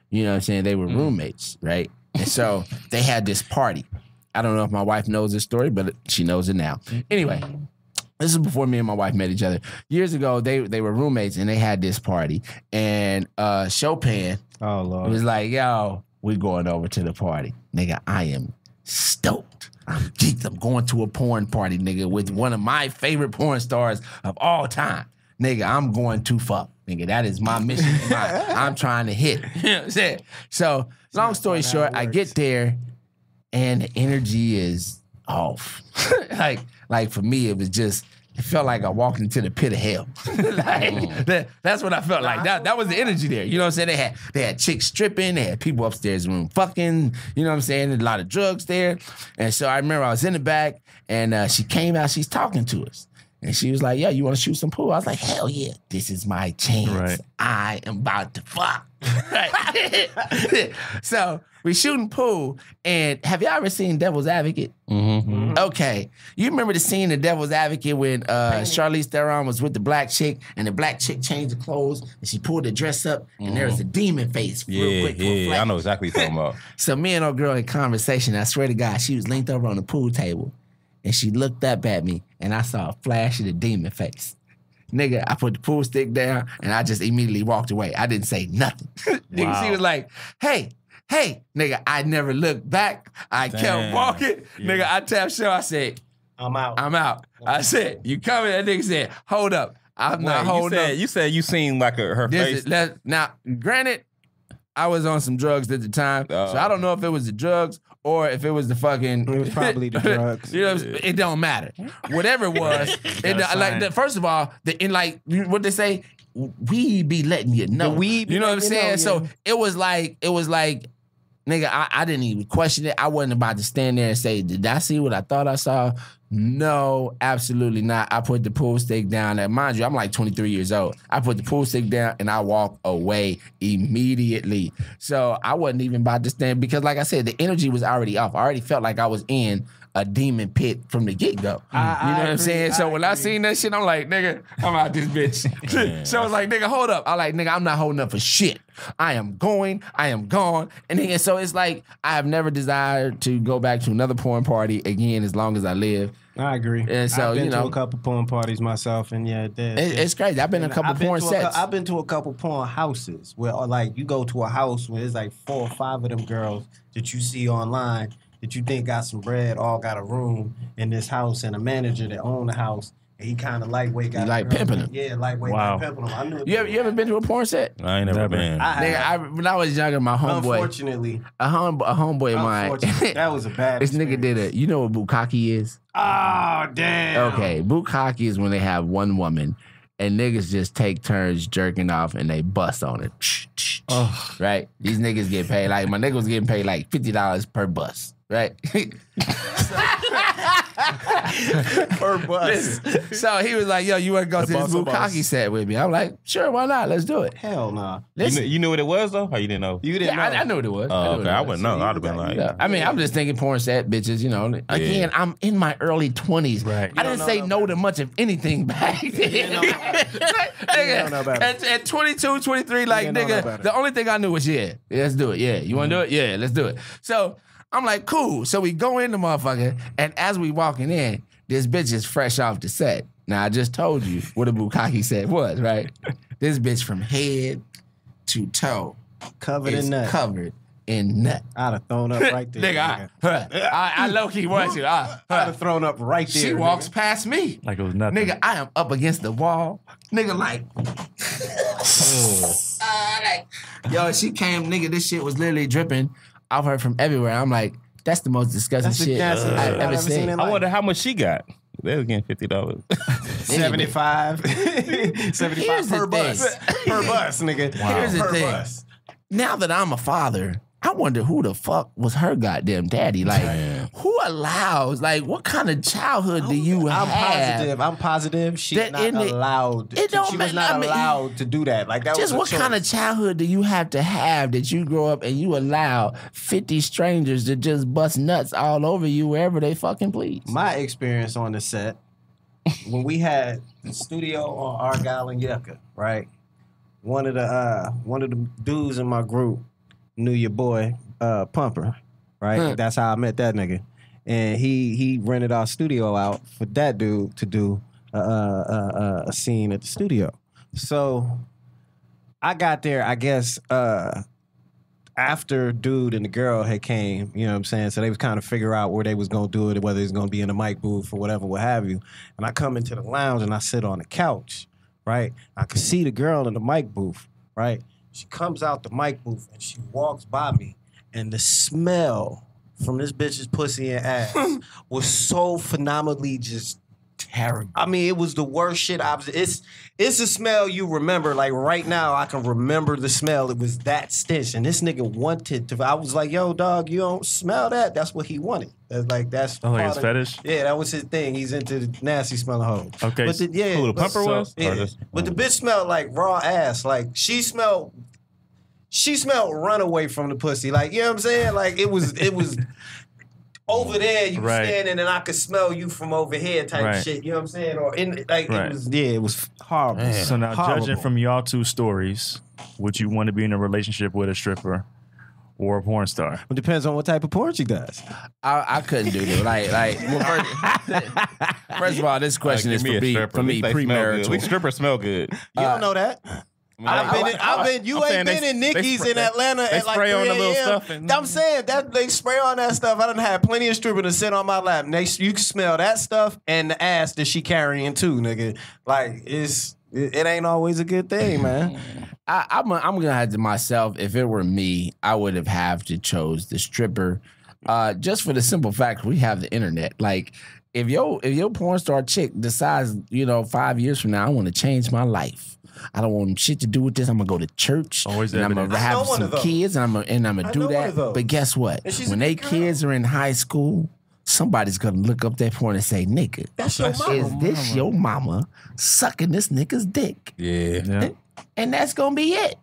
You know what I'm saying? They were roommates, right? And so they had this party. I don't know if my wife knows this story, but she knows it now. Anyway, this is before me and my wife met each other. Years ago, they were roommates and they had this party. And Chopin was like, yo, we going over to the party. Nigga, I am stoked. I'm geeked. I'm going to a porn party, nigga, with one of my favorite porn stars of all time. Nigga, I'm going to fuck. Nigga, that is my mission. I'm trying to hit. You know what I'm saying? So, long story short, I get there and the energy is off. like for me, it felt like I walked into the pit of hell. That's what I felt like. That was the energy there. You know what I'm saying? They had chicks stripping. They had people upstairs in the room fucking. You know what I'm saying? There's a lot of drugs there. And so I remember I was in the back and she came out. She's talking to us. And she was like, yo, you want to shoot some pool? I was like, hell yeah. This is my chance. Right. I am about to fuck. So we shooting pool. And have y'all ever seen Devil's Advocate? Mm-hmm. Okay. You remember the scene in Devil's Advocate when Charlize Theron was with the black chick and the black chick changed the clothes and she pulled the dress up and there was a demon face real quick. Yeah, I know exactly what you're talking about. So me and old girl in conversation, I swear to God, she was linked over on the pool table. And she looked up at me, and I saw a flash of the demon face. Nigga, I put the pool stick down, and I just immediately walked away. I didn't say nothing. Nigga, she was like, hey. Nigga, I never looked back. I kept walking. Yeah. Nigga, I tapped show. I said, I'm out. I said, you coming? That nigga said, hold up. I'm not holding up. You said you seen like her face. Now, granted, I was on some drugs at the time, so I don't know if it was the drugs or if it was the fucking... It was probably the drugs. You know, it don't matter. Whatever it was, first of all, what they say, we be letting you know. You know what I'm saying? So it was like, nigga, I didn't even question it. I wasn't about to stand there and say, did I see what I thought I saw? No, absolutely not. I put the pool stick down. And mind you, I'm like 23 years old. I put the pool stick down and I walk away immediately. So I wasn't even about to stand because, like I said, the energy was already off. I already felt like I was in a demon pit from the get-go. You know what I'm saying? So when I seen that shit, I'm like, nigga, I'm out this bitch. So I was like, nigga, hold up. I like, nigga, I'm not holding up for shit. I am going. I am gone. And then, so it's like, I have never desired to go back to another porn party again as long as I live. I agree. And so, I've been to a couple porn parties myself, and it's crazy. I've been to a couple porn sets. I've been to a couple porn houses where, like, you go to a house where there's like 4 or 5 of them girls that you see online that you think got some bread, all got a room in this house, and a manager that owned the house. And he kind of lightweight got like pimping him. Yeah, lightweight like pimping him. I knew it. You ever been to a porn set? I ain't never been. When I was younger, my homeboy. Unfortunately. A homeboy of mine. That was a bad This nigga did it. You know what bukkake is? Oh, damn. Okay, bukkake is when they have one woman and niggas just take turns jerking off and they bust on it. Right? These niggas get paid. Like, my nigga was getting paid like $50 per bus. Right? Per bus. So he was like, yo, you want to go to this bukkake set with me? I'm like, sure, why not? Let's do it. Hell nah. You knew what it was, though? Or you didn't know? You didn't know? I knew what it was. Oh, okay. I wouldn't know. I'd have been like... Yeah. I mean, I'm just thinking porn set, bitches, you know. Again, I'm in my early 20s. Right. I didn't say no to much of anything back then. At 22, 23, like, nigga, the only thing I knew was, let's do it. Yeah, you want to do it? Yeah, let's do it. So... I'm like, cool. So we go in the motherfucker, and as we walking in, this bitch is fresh off the set. Now, I just told you what a bukkake set was, right? This bitch from head to toe Covered is in nut. covered in nut. I'd have thrown up right there. Nigga, I low-key want you. I'd have thrown up right there. She walks past me. Like it was nothing. Nigga, I am up against the wall. Nigga, like, yo, she came, nigga, this shit was literally dripping off her from everywhere. I'm like, that's the most disgusting shit I've ever seen. I wonder how much she got. They was getting $50. 75. 75 per bus. Per bus, nigga. Here's the Per thing. bus. Now that I'm a father, I wonder who the fuck was her goddamn daddy. Like, who allows? Like, what kind of childhood do you have? I'm positive she's That not in it- allowed. it don't she matter. was not I mean, allowed to do that. Like that Just was what kind of childhood do you have that you grow up and you allow 50 strangers to just bust nuts all over you wherever they fucking please? My experience on the set when we had the studio on Argyle and Yucca, right? One of the dudes in my group knew your boy Pumper, right? That's how I met that nigga, and he rented our studio out for that dude to do a scene at the studio. So I got there, I guess, after dude and the girl had came, you know what I'm saying? So they was kind of figure out where they was going to do it, whether it's going to be in the mic booth or whatever, what have you. And I come into the lounge and I sit on the couch, right? I could see the girl in the mic booth, right? She comes out the mic booth and she walks by me, and the smell from this bitch's pussy and ass was so phenomenally just terrible. I mean, it was the worst shit it's a smell you remember. Like right now, I can remember the smell. It was that stench. And this nigga wanted to, I was like, yo, dog, you don't smell that? That's what he wanted. That's Oh, like his fetish? Yeah, that was his thing. He's into the nasty smelling hoes. Okay. But Who the pumper was? Yeah. But the bitch smelled like raw ass. Like she smelled runaway from the pussy. Like, you know what I'm saying? Like it was over there, you Right. standing and I could smell you from over here type Right. shit. You know what I'm saying? Or in like Right. it was horrible. So now, judging from y'all two stories, would you want to be in a relationship with a stripper or a porn star? It depends on what type of porn she does. I couldn't do that. First of all, this question is for me premarital. We strippers smell good. You don't know that. You ain't been in Nicky's in Atlanta they at like spray 3 on the little a.m. stuff and- I'm saying that they spray on that stuff. I done had plenty of strippers to sit on my lap. And you can smell that stuff and the ass that she carrying too, nigga. Like it ain't always a good thing, man. I'm gonna have to myself. If it were me, I would have to chose the stripper, just for the simple fact we have the internet. Like if your porn star chick decides, 5 years from now, I want to change my life. I don't want shit to do with this. I'm gonna go to church. Always and I'm gonna evidence. have some kids, and I'm gonna do know one that. of those. But guess what? And she's When a they good girl. kids are in high school, somebody's gonna look up that porn and say, "Nigga, That's your mama. is this your mama sucking this nigga's dick?" Yeah. And that's gonna be it. At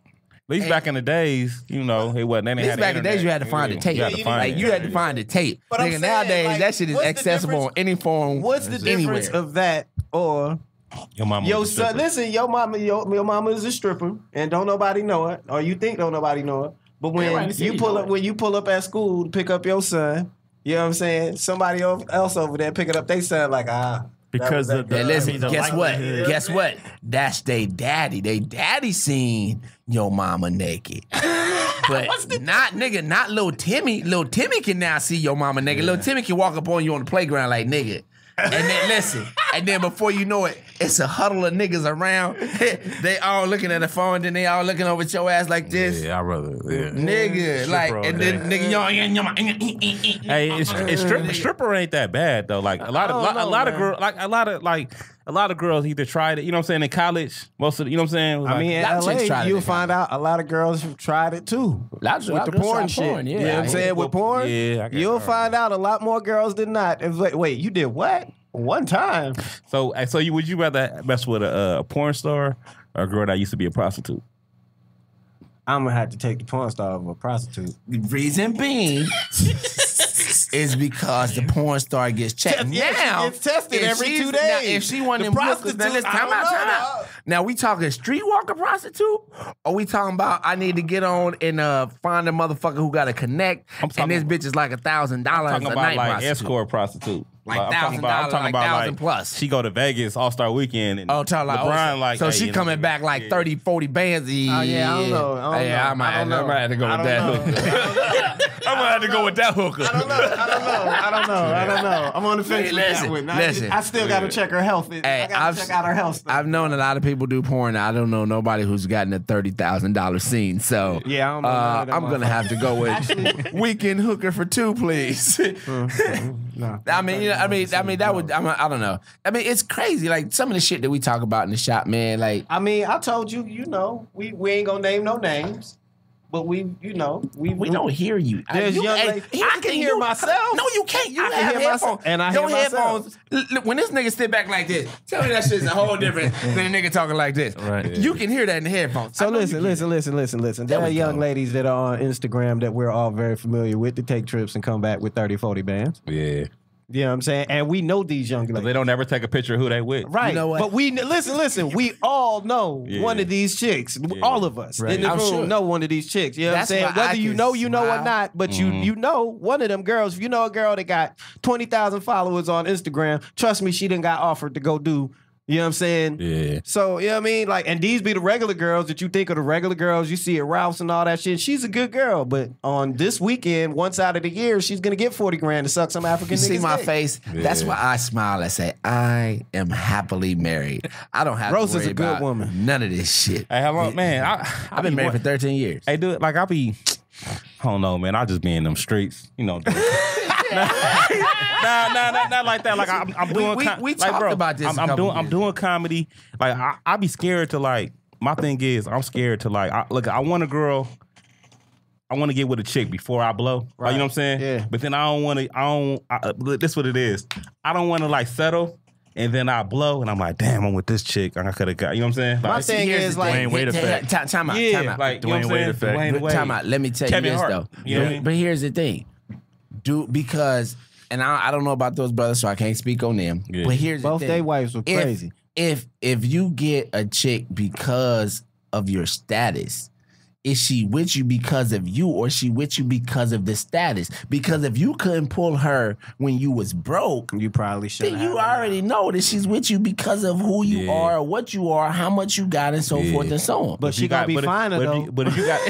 least back in the days, it wasn't. They At didn't least have back in the days, you had to find the tape. You had to find Like it. you had to find the tape. But I'm Nigga, saying, nowadays like, that shit is what's the accessible on difference- any phone. What's the anywhere. difference of that or Your mama. your was a stripper. son? Listen, your mama is a stripper, and don't nobody know it, or you think don't nobody know it. But when Everybody in the city you know it. pull up at school to pick up your son, you know what I'm saying? Somebody else over there picking up their son, like Because that was that Hey, girl. listen, the guess what? likelihood- Guess what? That's they daddy. They daddy seen your mama naked. But not little Timmy. Little Timmy can now see your mama naked. Little Timmy can walk up on you on the playground like nigga. And then listen, and then before you know it, it's a huddle of niggas around. They all looking at the phone, then they all looking over at your ass like this. Yeah, I'd rather. Yeah. Nigga, like, and then nigga, Hey, stripper ain't that bad though. Like a lot of girls either tried it. You know what I'm saying? In college, most of you know what I'm saying. Was I mean, in lot of chicks LA, tried it you'll in find out a lot of girls have tried it too. Lots of With the girls porn try shit. porn, You know what I'm saying? With porn, Yeah, I guess you'll so. find out a lot more girls than not. It's like, wait, you did what? One time. So would you rather mess with a porn star or a girl that used to be a prostitute? I'm gonna have to take the porn star over a prostitute. Reason being, is because the porn star gets checked. Yeah, Now she gets tested if every she's- 2 days. Now, if she one of The them hookers, now prostitute, let's I time don't out. know, dog. Now we talking streetwalker prostitute, or we talking about I need to get on and find a motherfucker who got to connect, and this bitch is like $1,000 a talking about night like prostitute. escort prostitute. Like I'm talking $1,000, about like $1,000 plus. She go to Vegas All-Star Weekend and LeBron like so hey, she you know, coming back like 30, 40 bands. Oh, yeah, I don't know. I might have to go with that hooker. I'm gonna have to go with that hooker. I don't know. I'm on the fence with that one. I still got to check her health. I got to check out her health stuff. I've known a lot of people do porn. I don't know nobody who's gotten a $30,000 scene. So Yeah, I don't know none of them I'm gonna have to go with weekend hooker for two, please. No. I mean, that would. I don't know. I mean, it's crazy. Like some of the shit that we talk about in the shop, man. Like, I mean, I told you, we ain't gonna name no names, but we don't hear you. There's young lady- I can hear myself. No, you can't. You I can have hear myself, headphones. and I Your hear myself. headphones. When this nigga sit back like this, tell me that shit's a whole different than a nigga talking like this. Right. You can hear that in the headphones. So I know listen. There There are we young go. ladies that are on Instagram that we're all very familiar with to take trips and come back with 30, 40 bands. Yeah. You know what I'm saying? And we know these young ladies. They don't ever take a picture of who they with. Right. You know what? But we listen, we all know Yeah. one of these chicks. All of us in the I'm room sure. know one of these chicks. You know That's what I'm saying? why I Whether you can know, you know or smile. not, but you know one of them girls, if you know a girl that got 20,000 followers on Instagram, trust me, she done got offered to go do. You know what I'm saying? Yeah. So, you know what I mean? Like, and these be the regular girls that you think are the regular girls. You see at Ralph's and all that shit. She's a good girl. But on this weekend, one side of the year, she's going to get 40 grand to suck some African You see niggas' my dick. face? That's why I smile and say, I am happily married. I don't have Rose to is worry a good about woman. none of this shit. Hey, how long, man? I've been married for 13 years. Hey, dude, like I don't know, man. I just be in them streets, you know. Not like that. Like I'm doing. we like, talked bro, about this a I'm couple doing. I'm years doing comedy. Like I be scared to like. My thing is, I'm scared to like. I want a girl. I want to get with a chick before I blow. Like, you know what I'm saying? Yeah. But then I don't want to. This what it is. I don't want to like settle. And then I blow, and I'm like, damn, I'm with this chick. I could have got, you know what I'm saying? My Like, thing Here's is the like, thing. Dwayne Wade effect. Time out. yeah, Time out. like, you know what I'm Dwayne Wade saying? effect. Dwayne Wade. Time out. Let me tell Kevin you this Hart. though. You know what I mean? But here's the thing. Because and I don't know about those brothers, so I can't speak on them. Yeah. But here's both the their thing. wives were crazy. If you get a chick because of your status, is she with you because of you, or is she with you because of the status? Because if you couldn't pull her when you was broke, You probably should. then you already know that she's with you because of who you Yeah. are, what you are, how much you got, and so Yeah. forth and so on. But If she you gonna got- be but if- finer but if though. you- But if you got,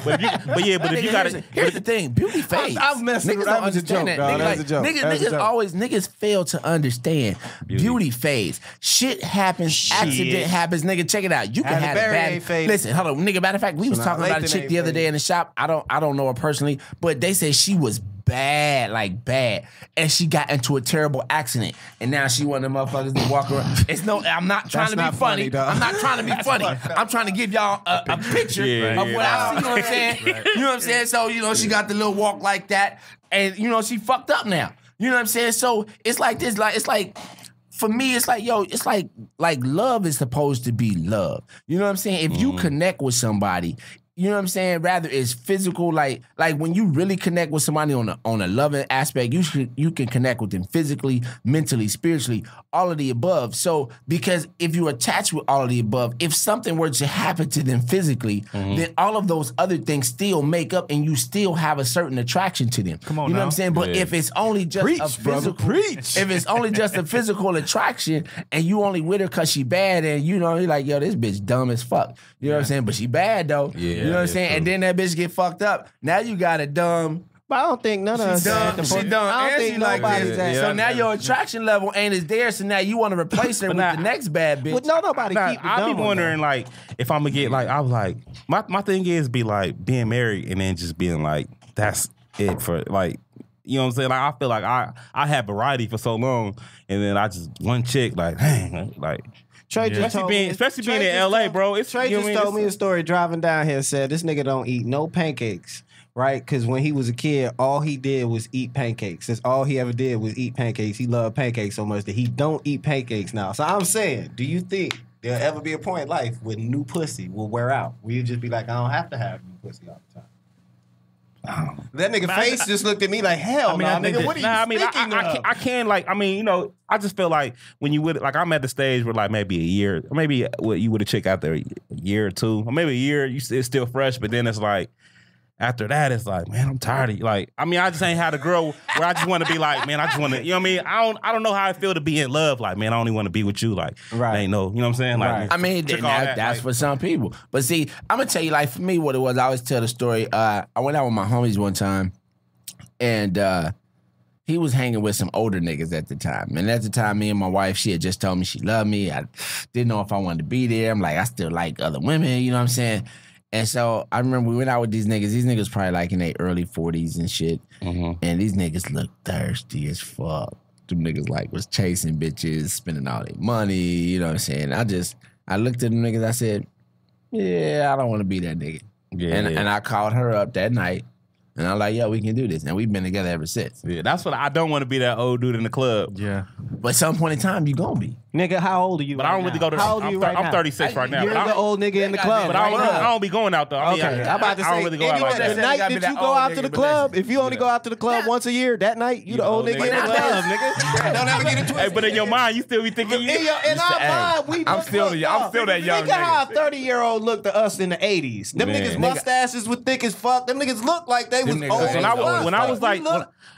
but if you got it, Here's the thing: beauty fades. I'm messing Niggas with- don't that was a understand joke, that. dog. Niggas, That was a joke. Niggas, That was a niggas joke. fail to understand beauty fades. Shit happens. Accident happens. Nigga, check it out. You can Halle have Berry a bad. ain't faded. Listen, hold on, nigga. Matter of fact, we was now talking about a Lathan chick ain't the other day faded. in the shop. I don't know her personally, but they said she was bad, like bad, and she got into a terrible accident, and now she one of them motherfuckers that walk around. It's no, I'm not trying to be not funny. funny, dog. I'm not trying to be funny. I'm trying to give y'all a picture Yeah, of yeah. what I see. You know what I'm saying? You know what I'm saying? So she got the little walk like that, and she fucked up now. You know what I'm saying? So it's like this, like it's like. For me, it's like, it's like love is supposed to be love. You know what I'm saying? If you connect with somebody, you know what I'm saying? Rather it's physical, like when you really connect with somebody on a loving aspect, you can connect with them physically, mentally, spiritually, all of the above. So because if you attach with all of the above, if something were to happen to them physically, then all of those other things still make up, and you still have a certain attraction to them. Come on you know now. what I'm saying? But Yeah. if it's only just Preach, a brother, physical, preach. if it's only just a physical attraction, and you only with her because she bad, and you're like, yo, this bitch dumb as fuck. You know what I'm saying? But she bad though. Yeah, you know what I'm it's saying? true. And then that bitch get fucked up. Now you got a dumb. But I don't think none of us. She dumb. at She the point- dumb. I don't And think she like nobody's this. at. So now your attraction level ain't as there. So now you want to replace her with now- the next bad bitch. But no, nobody Nah, keep the I dumb be one, wondering like if I'm gonna get like I was like my thing is be like being married and then just being like that's it for like you know what I'm saying, like I feel like I had variety for so long and then I just one chick like dang like Trey just told me, especially Trey being in just LA, told- bro. It's Trey you know just what I mean? told me a story driving down here. Said this nigga don't eat no pancakes, right? Because when he was a kid, all he did was eat pancakes. That's all he ever did was eat pancakes. He loved pancakes so much that he don't eat pancakes now. So I'm saying, do you think there'll ever be a point in life when new pussy will wear out? Will you just be like, I don't have to have new pussy all the time? That nigga face just looked at me like, hell no, nigga, what are you thinking of? I can, like, I mean, you know, I just feel like when you would, like, I'm at the stage where, like, maybe a year, or maybe what you would have checked out there a year or two, or maybe a year, it's still fresh, but then it's like, after that, it's like, man, I'm tired of you. Like, I mean, I just ain't had a girl where I just want to be like, man, I just want to, you know what I mean? I don't know how I feel to be in love. Like, man, I only want to be with you. Like, ain't no, you know what I'm saying? Like, Right. I mean, that's like, for some people. But see, I'm going to tell you, like, for me, what it was, I always tell the story. I went out with my homies one time, and he was hanging with some older niggas at the time. And at the time, me and my wife, she had just told me she loved me. I didn't know if I wanted to be there. I'm like, I still like other women, you know what I'm saying? And so I remember we went out with these niggas. These niggas probably like in their early 40s and shit. Mm-hmm. And these niggas looked thirsty as fuck. Them niggas like was chasing bitches, spending all their money, you know what I'm saying? I looked at them niggas, I said, yeah, I don't want to be that nigga. Yeah. And I called her up that night. And I'm like, yo, we can do this. And we've been together ever since. Yeah, that's what I don't want to be, that old dude in the club. Yeah. But at some point in time, you gonna be. Nigga, how old are you? But I don't really go to. How old are you right now? I'm 36 right now. You're the old nigga in the club. But I don't be going out though. I mean, Okay, I'm about to say, I don't really go out like the that. night that you go out to the club, if you only go out to the club once a year, that night, you the old nigga in the club, nigga. Don't ever get it twisted. Hey, but in your mind, you still be thinking. In our mind, we I'm still that young nigga. Think how a 30-year-old looked to us in the 80s. Them niggas mustaches was thick as fuck. Them niggas looked like they was old.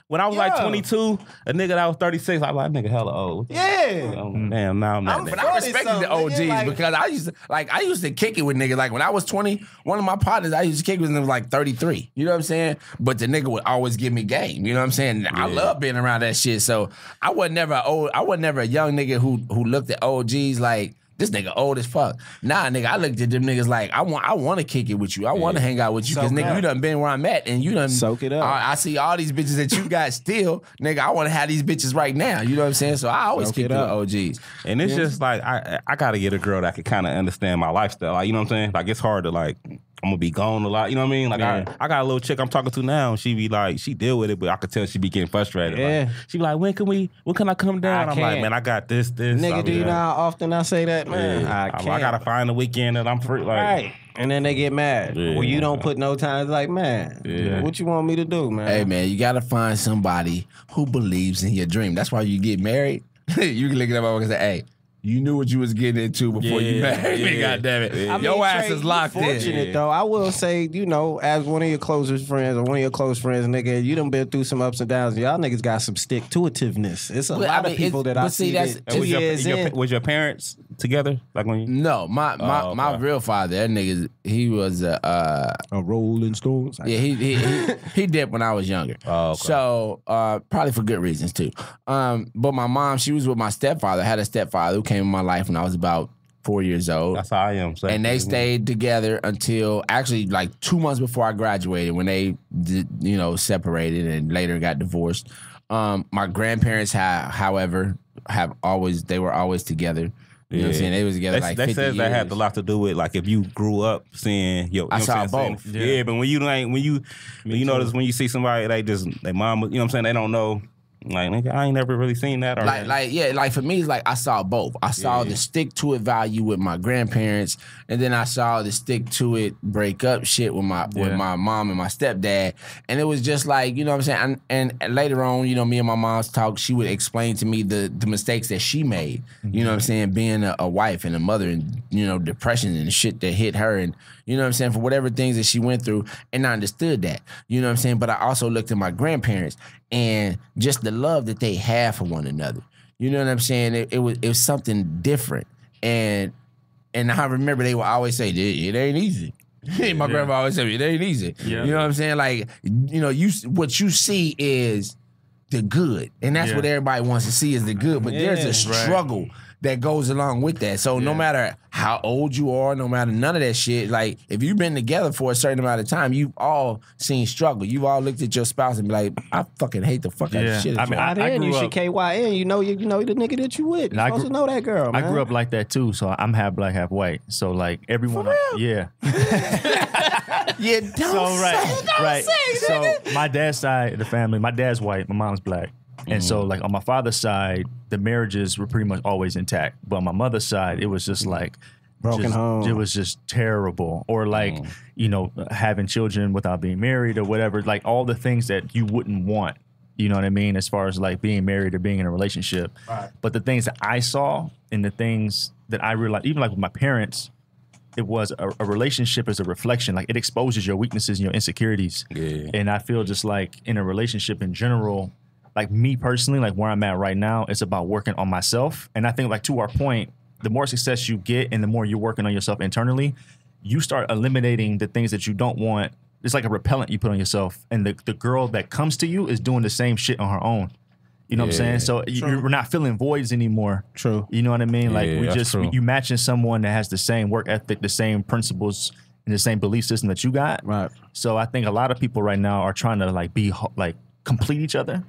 When I was like 22, a nigga that was 36, I was like, nigga hella old. Yeah. Damn, now I'm not. But I respected the OGs because I used to kick it with niggas. Like when I was 20, one of my partners I used to kick with him was like 33. You know what I'm saying? But the nigga would always give me game. You know what I'm saying? I love being around that shit. So I was never a young nigga who looked at OGs like, this nigga old as fuck. Nah, nigga, I looked at them niggas like, I want to kick it with you. I want to hang out with you because, nigga, you done been where I'm at and you done... Soak it up. I see all these bitches that you got still. Nigga, I want to have these bitches right now. You know what I'm saying? So I always kick it with OGs. And it's just like, I got to get a girl that can kind of understand my lifestyle. Like, you know what I'm saying? Like, it's hard to like... I'm gonna be gone a lot, you know what I mean? Like I got a little chick I'm talking to now, and she be like, she deal with it, but I could tell she be getting frustrated. Yeah. Like, she be like, when can I come down? I'm like, man, I got this. Nigga, do you know how often I say that, man? Yeah. I gotta find a weekend that I'm free. Like, right. And then they get mad. Yeah. Well, you don't put no time. It's like, man, what you want me to do, man? Hey, man, you gotta find somebody who believes in your dream. That's why you get married. You can look at them and say, hey, you knew what you was getting into before you married me, goddamn it. I mean, your ass Trey, is locked in. Fortunate though, I will say, you know, as one of your closest friends or one of your close friends, nigga, you done been through some ups and downs. Y'all niggas got some stick-to-itiveness. It's a lot of people that I see that 2 years in. Was your parents together? Like when you? No, my real father, that nigga, he was a Rolling Stones. Yeah, he dipped when I was younger. Oh, okay. So probably for good reasons too. But my mom, she was with my stepfather. I had a stepfather who came in my life when I was about 4 years old. That's how I am. And they stayed together until actually like 2 months before I graduated, when they separated and later got divorced. My grandparents however, they were always together. You know what I'm saying? They was together like 50 years. They said that had a lot to do with like if you grew up seeing I saw both. Yeah, but when you notice when you see somebody they mom, you know what I'm saying, they don't know. Like, nigga, I ain't never really seen that. Or like for me, it's like I saw both. I saw the stick to it value with my grandparents, and then I saw the stick to it break up shit with my mom and my stepdad. And it was just like, you know what I'm saying? And later on, you know, me and my mom's talk, she would explain to me the mistakes that she made. You know what I'm saying? Being a wife and a mother, and, you know, depression and shit that hit her, and, you know what I'm saying, for whatever things that she went through. And I understood that. You know what I'm saying? But I also looked at my grandparents and just the love that they have for one another. You know what I'm saying? It was something different. And I remember they would always say, it ain't easy. My grandma always said, it ain't easy. Yeah. You know what I'm saying? Like, you know, what you see is the good. And that's what everybody wants to see is the good. But there's a struggle that goes along with that. So no matter how old you are, no matter none of that shit, like if you've been together for a certain amount of time, you've all seen struggle. You've all looked at your spouse and be like, I fucking hate the fuck out of shit. I mean, I grew up, you should KYN. You know the nigga that you with. You're supposed to know that girl, man. I grew up like that too, so I'm half black, half white. So like everyone, Yeah, don't say, So my dad's side of the family, my dad's white, my mom's black. And so, like, on my father's side, the marriages were pretty much always intact. But on my mother's side, it was just like Broken home. It was just terrible. Or like, you know, having children without being married or whatever, like all the things that you wouldn't want, you know what I mean? As far as like being married or being in a relationship. Right. But the things that I saw and the things that I realized, even like with my parents, it was a relationship is a reflection. Like it exposes your weaknesses and your insecurities. Yeah. And I feel just like in a relationship in general, like me personally, like where I'm at right now, it's about working on myself. And I think like to our point, the more success you get and the more you're working on yourself internally, you start eliminating the things that you don't want. It's like a repellent you put on yourself. And the girl that comes to you is doing the same shit on her own. You know what I'm saying? So we're not filling voids anymore. True. You know what I mean? Like true. you matching someone that has the same work ethic, the same principles, and the same belief system that you got. Right. So I think a lot of people right now are trying to like be like complete each other.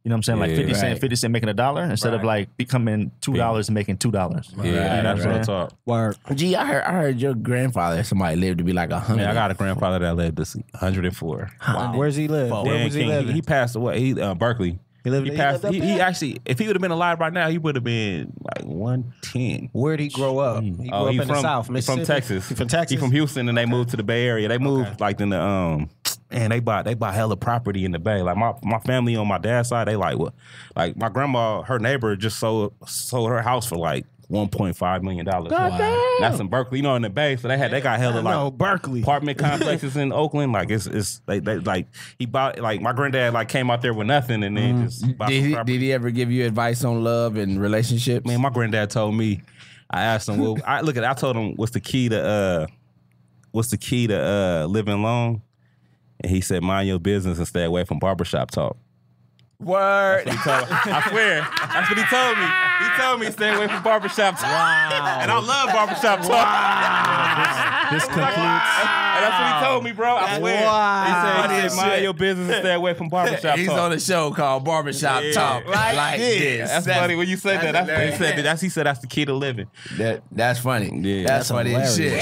You know what I'm saying? Like 50 cent, 50 cent making $1 instead of like becoming $2 and making $2. Yeah, You know that's what I'm what I saying? thought. Word. Gee, I heard your grandfather, somebody lived to be like 100. Man, I got a grandfather that lived to 104. Wow. Where's he live? Where Dan was he King, living? he passed away. He Berkeley. He lived- He he passed. lived up He there? actually, if he would have been alive right now, he would have been like 110. Where'd he grow up? He grew up in the South, He's from Mississippi? Texas. He from Texas? He from Houston, and they moved to the Bay Area. They moved like in the and they bought hella property in the Bay. Like my family on my dad's side, they like what, like my grandma, her neighbor just sold her house for like $1.5 million. That's in Berkeley, you know, in the Bay. So they got hella like Berkeley apartment complexes in Oakland. Like it's they like he bought, like my granddad like came out there with nothing and then just bought some property. Did he ever give you advice on love and relationships? Man, my granddad told me. I asked him, well, I told him what's the key to living long, and he said, mind your business and stay away from barbershop talk. Word. I swear, that's what he told me. He told me stay away from barbershop talk. Wow. And I love barbershop talk. This concludes. And that's what he told me, bro. I swear. Wow. He said mind your business and stay away from barbershop He's talk. on a show called Barbershop Talk. Like this. That's funny when you said that. He said that's the key to living. That's funny. Yeah. That's funny as shit.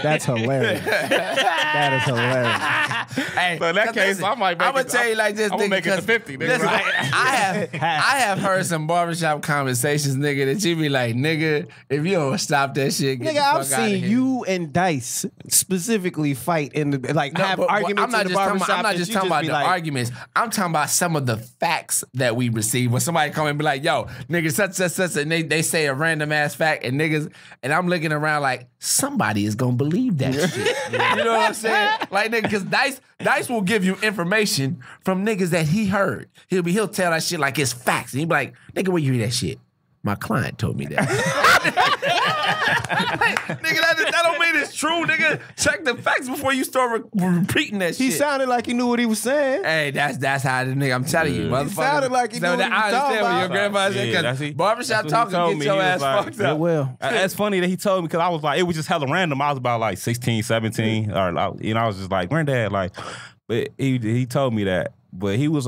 That's hilarious. That is hilarious. Hey, So in that case, listen, I might make I'm gonna it- tell you like this, I'm nigga. gonna make it to 'cause 50, nigga. listen, I have heard some barbershop conversations, nigga, that you be like, nigga, if you don't stop that shit, get Nigga, the I've fuck outta seen here. you and Dice specifically fight in the like No, have but arguments I'm not in the just talking barbershop. about, I'm not that just you talking about be the like, arguments. I'm talking about some of the facts that we receive. When somebody come and be like, yo, nigga, such, and they say a random ass fact, and niggas, and I'm looking around like, somebody is gonna believe that shit. You know what I'm saying? Like, nigga, because Dice will give you information from niggas that he heard. He'll tell that shit like it's facts. And he'll be like, nigga, where you hear that shit? My client told me that. Like, nigga, that don't mean it's true, nigga. Check the facts before you start repeating that shit. He sounded like he knew what he was saying. Hey, that's how the nigga. I'm telling you, motherfucker. sounded like he knew what he was I talking understand what your about. grandfather Yeah, said that's because he- barbershop that's what he talk told can me. get your He ass was like, fucked It up. will. It's funny that he told me because I was like, it was just hella random. I was about like 16, 17, or I was just like, granddad, like, but he told me that. But he was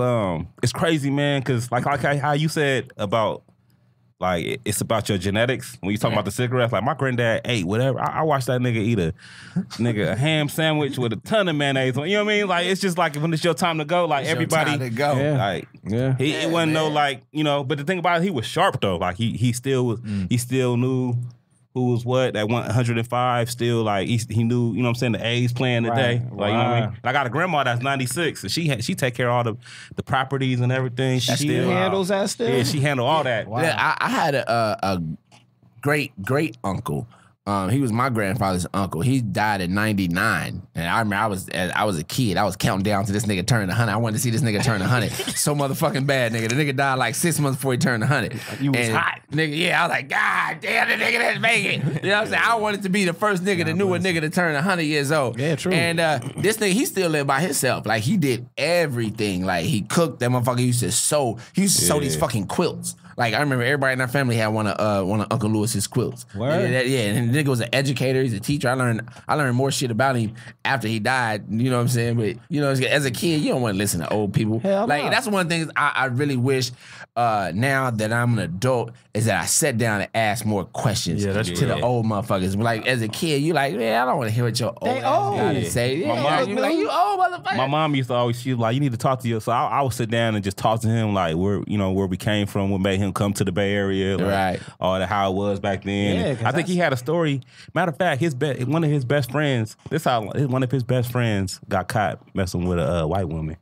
it's crazy, man, because like how you said about like it's about your genetics when you talk about the cigarettes. Like my granddad ate whatever. I watched that nigga eat a ham sandwich with a ton of mayonnaise on. You know what I mean? Like it's just like when it's your time to go. Like It's your everybody, time to go. Yeah. like Yeah. it wasn't no like But the thing about it, he was sharp though. Like he still was. He still knew who was what. That 105 still like he knew. You know what I'm saying? The A's playing today. Right. Like you know what I mean? And I got a grandma that's 96, and she take care of all the properties and everything. She still handles that still? Yeah, she handle all that. Yeah, I had a great uncle. He was my grandfather's uncle. He died at 99, and I remember I was a kid. I was counting down to this nigga turning 100. I wanted to see this nigga turn 100. So motherfucking bad, nigga. The nigga died like 6 months before he turned 100. You was hot. Nigga. Yeah, I was like, God damn, the nigga that's making. You know what I'm saying? I wanted to be the first nigga that knew a nigga to turn 100 years old. Yeah, true. And this nigga, he still lived by himself. Like he did everything. Like he cooked. That motherfucker used to sew. He used to sew these fucking quilts. Like I remember everybody in our family had one of Uncle Lewis's quilts. Word? Yeah, and the nigga was an educator. He's a teacher. I learned more shit about him after he died. You know what I'm saying? But you know, as a kid, you don't want to listen to old people. Hell like no. that's one of the things I really wish now that I'm an adult is that I sat down and asked more questions Yeah, that's to the old motherfuckers. Like as a kid, you like, man, I don't want to hear what your old ass got to say. Yeah, mom- you like, you old motherfucker. My mom used to always, she was like, you need to talk to you. So I would sit down and just talk to him, like where we came from, what made him come to the Bay Area, like, right? All how it was back then. Yeah, I think he had a story. Matter of fact, one of his best friends. One of his best friends got caught messing with a white woman.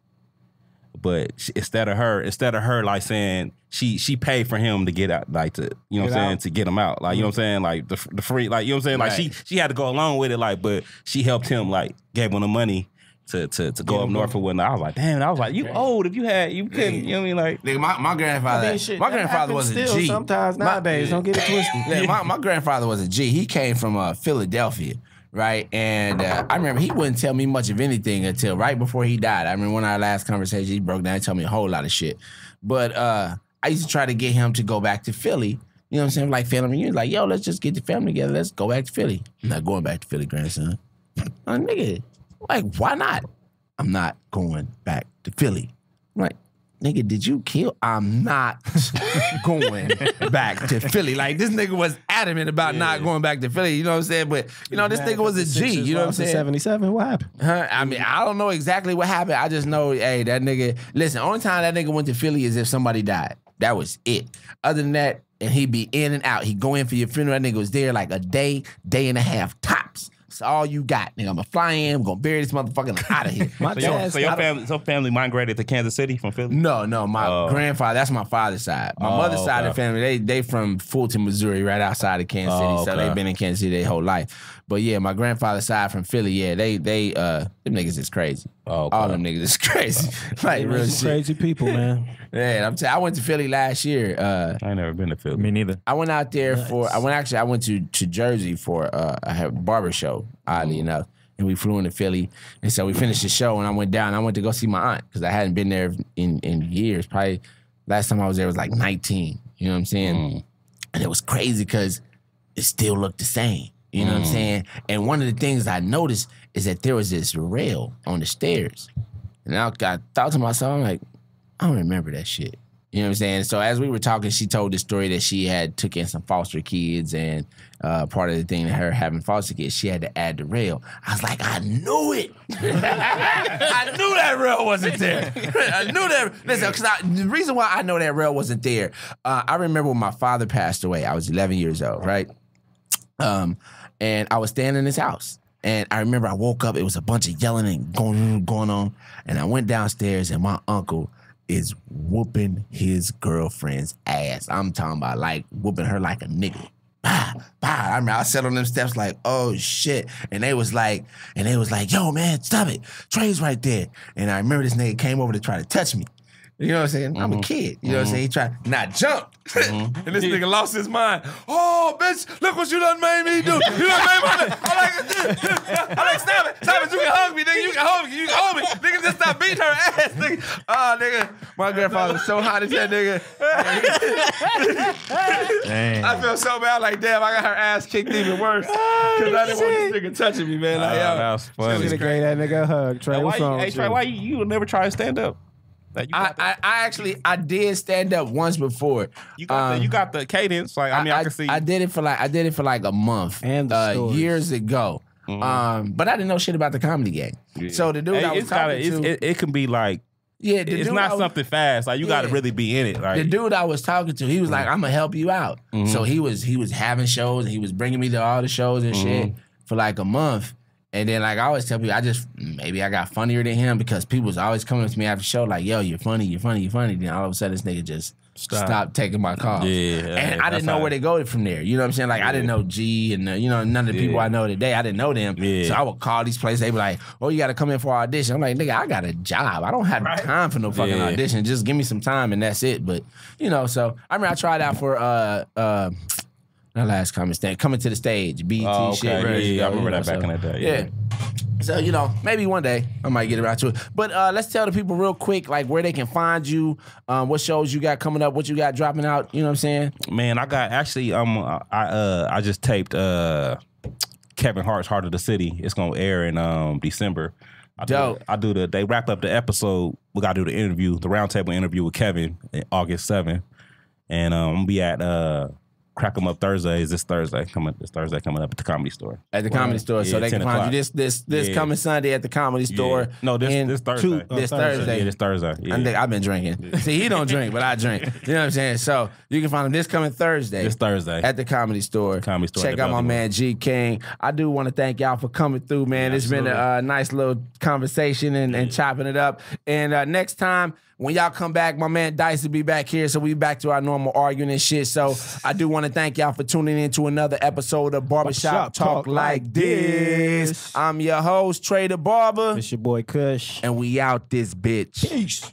But instead of her like saying she paid for him to get out, like to to get him out, like you know what I'm saying, like the free, like you know what I'm saying, like she had to go along with it, like, but she helped him, like gave him the money to go up north or whatnot. I was like, damn, I was like, you old if you couldn't, you know what I mean, like Nigga, my grandfather was a G. Sometimes nowadays, don't get it twisted. Yeah, my grandfather was a G. He came from Philadelphia. Right, and I remember he wouldn't tell me much of anything until right before he died. I remember one of our last conversations, he broke down and told me a whole lot of shit. But I used to try to get him to go back to Philly. You know what I'm saying? Like family reunion, like, yo, let's just get the family together. Let's go back to Philly. I'm not going back to Philly, grandson. Nigga, like, why not? I'm not going back to Philly. I'm like, nigga, did you kill? I'm not going back to Philly. Like, this nigga was adamant about not going back to Philly. You know what I'm saying? But, this nigga was a G. You know what I'm saying? 77, what happened? I mean, I don't know exactly what happened. I just know, hey, that nigga, listen, only time that nigga went to Philly is if somebody died. That was it. Other than that, and he'd be in and out. He'd go in for your funeral. That nigga was there like a day and a half tops. That's all you got, nigga. I'm gonna fly in. I'm gonna bury this motherfucker. I'm out of here. So your family migrated to Kansas City from Philly? No. My grandfather. That's my father's side. My mother's side of the family. They from Fulton, Missouri, right outside of Kansas City. So they've been in Kansas City their whole life. But yeah, my grandfather's side from Philly. Yeah, them niggas is crazy. All them niggas is crazy. Like real shit. Crazy people, man. Yeah, I went to Philly last year. I ain't never been to Philly. Me neither. I went out there I went to Jersey for a Barbershop, oddly enough. And we flew into Philly. And so we finished the show and I went down. I went to go see my aunt because I hadn't been there in years. Probably last time I was there was like 19. You know what I'm saying? And it was crazy because it still looked the same. You know what I'm saying? And one of the things I noticed is that there was this rail on the stairs. And I thought to myself, I'm like, I don't remember that shit. You know what I'm saying? So as we were talking, she told the story that she had took in some foster kids and part of the thing, her having foster kids, she had to add the rail. I was like, I knew it. I knew that rail wasn't there. I knew that. Listen, because the reason why I know that rail wasn't there, I remember when my father passed away. I was 11 years old, right? And I was staying in his house. And I remember I woke up, it was a bunch of yelling and going on. And I went downstairs and my uncle is whooping his girlfriend's ass. I'm talking about like whooping her like a nigga. Bah, bah. I remember I sat on them steps like, oh shit. And they was like, yo man, stop it. Trey's right there. And I remember this nigga came over to try to touch me. You know what I'm saying? I'm a kid. You know what I'm saying? He tried to not jump. And this nigga lost his mind. Oh, bitch, look what you done made me do. You done made me. I like, stop it. You can hug me, nigga. You can hold me. Nigga, just stop beating her ass, nigga. Oh, nigga. My grandfather's so hot as that nigga. Damn. I feel so bad. Like, damn, I got her ass kicked even worse. Because I didn't want this nigga touching me, man. Like, yo. That was funny. Should have gave that nigga a hug, Trey. What's wrong with Trey, you? why you would never try to stand up? Like I did stand up once before. You got the cadence. Like I can see. I did it for like a month and the years ago. But I didn't know shit about the comedy game. Yeah. So the dude I was talking to, it can be like. Yeah, it's not something fast. Like you got to really be in it. Like the dude I was talking to, he was like, "I'm gonna help you out." So he was having shows and he was bringing me to all the shows and shit for like a month. And then, like I always tell people, maybe I got funnier than him because people was always coming up to me after the show like, yo, you're funny. Then all of a sudden, this nigga just stopped taking my calls. Yeah, and I didn't know where to go from there. You know what I'm saying? Like, I didn't know G and, none of the people I know today. I didn't know them. Yeah. So I would call these places. They be like, oh, you got to come in for an audition. I'm like, nigga, I got a job. I don't have time for no fucking audition. Just give me some time and that's it. But, so I remember I tried out for, my last comment stand, coming to the stage, BET shit. I remember that back in the day. Yeah. So, maybe one day I might get around to it. But let's tell the people real quick, like, where they can find you, what shows you got coming up, what you got dropping out, you know what I'm saying? Man, I got, actually, I just taped Kevin Hart's Heart of the City. It's going to air in December. They wrap up the episode. We got to do the interview, the roundtable interview with Kevin in August 7th. And I'm going to be at Crack 'em Up Thursdays this Thursday coming up at the Comedy Store. At the Comedy Store. So they can find you this coming Sunday at the Comedy Store. No, this Thursday. This Thursday. Yeah, this Thursday. Yeah. I've been drinking. See, he don't drink, but I drink. You know what I'm saying? So you can find him this coming Thursday. This Thursday. At the Comedy Store. Check out my man G King. I do want to thank y'all for coming through, man. It's been a nice little conversation and chopping it up. And next time, when y'all come back, my man Dice will be back here, so we back to our normal arguing and shit. So I do want to thank y'all for tuning in to another episode of Barbershop Talk Like This. I'm your host, Trey the Barber. It's your boy Kush. And we out this bitch. Peace.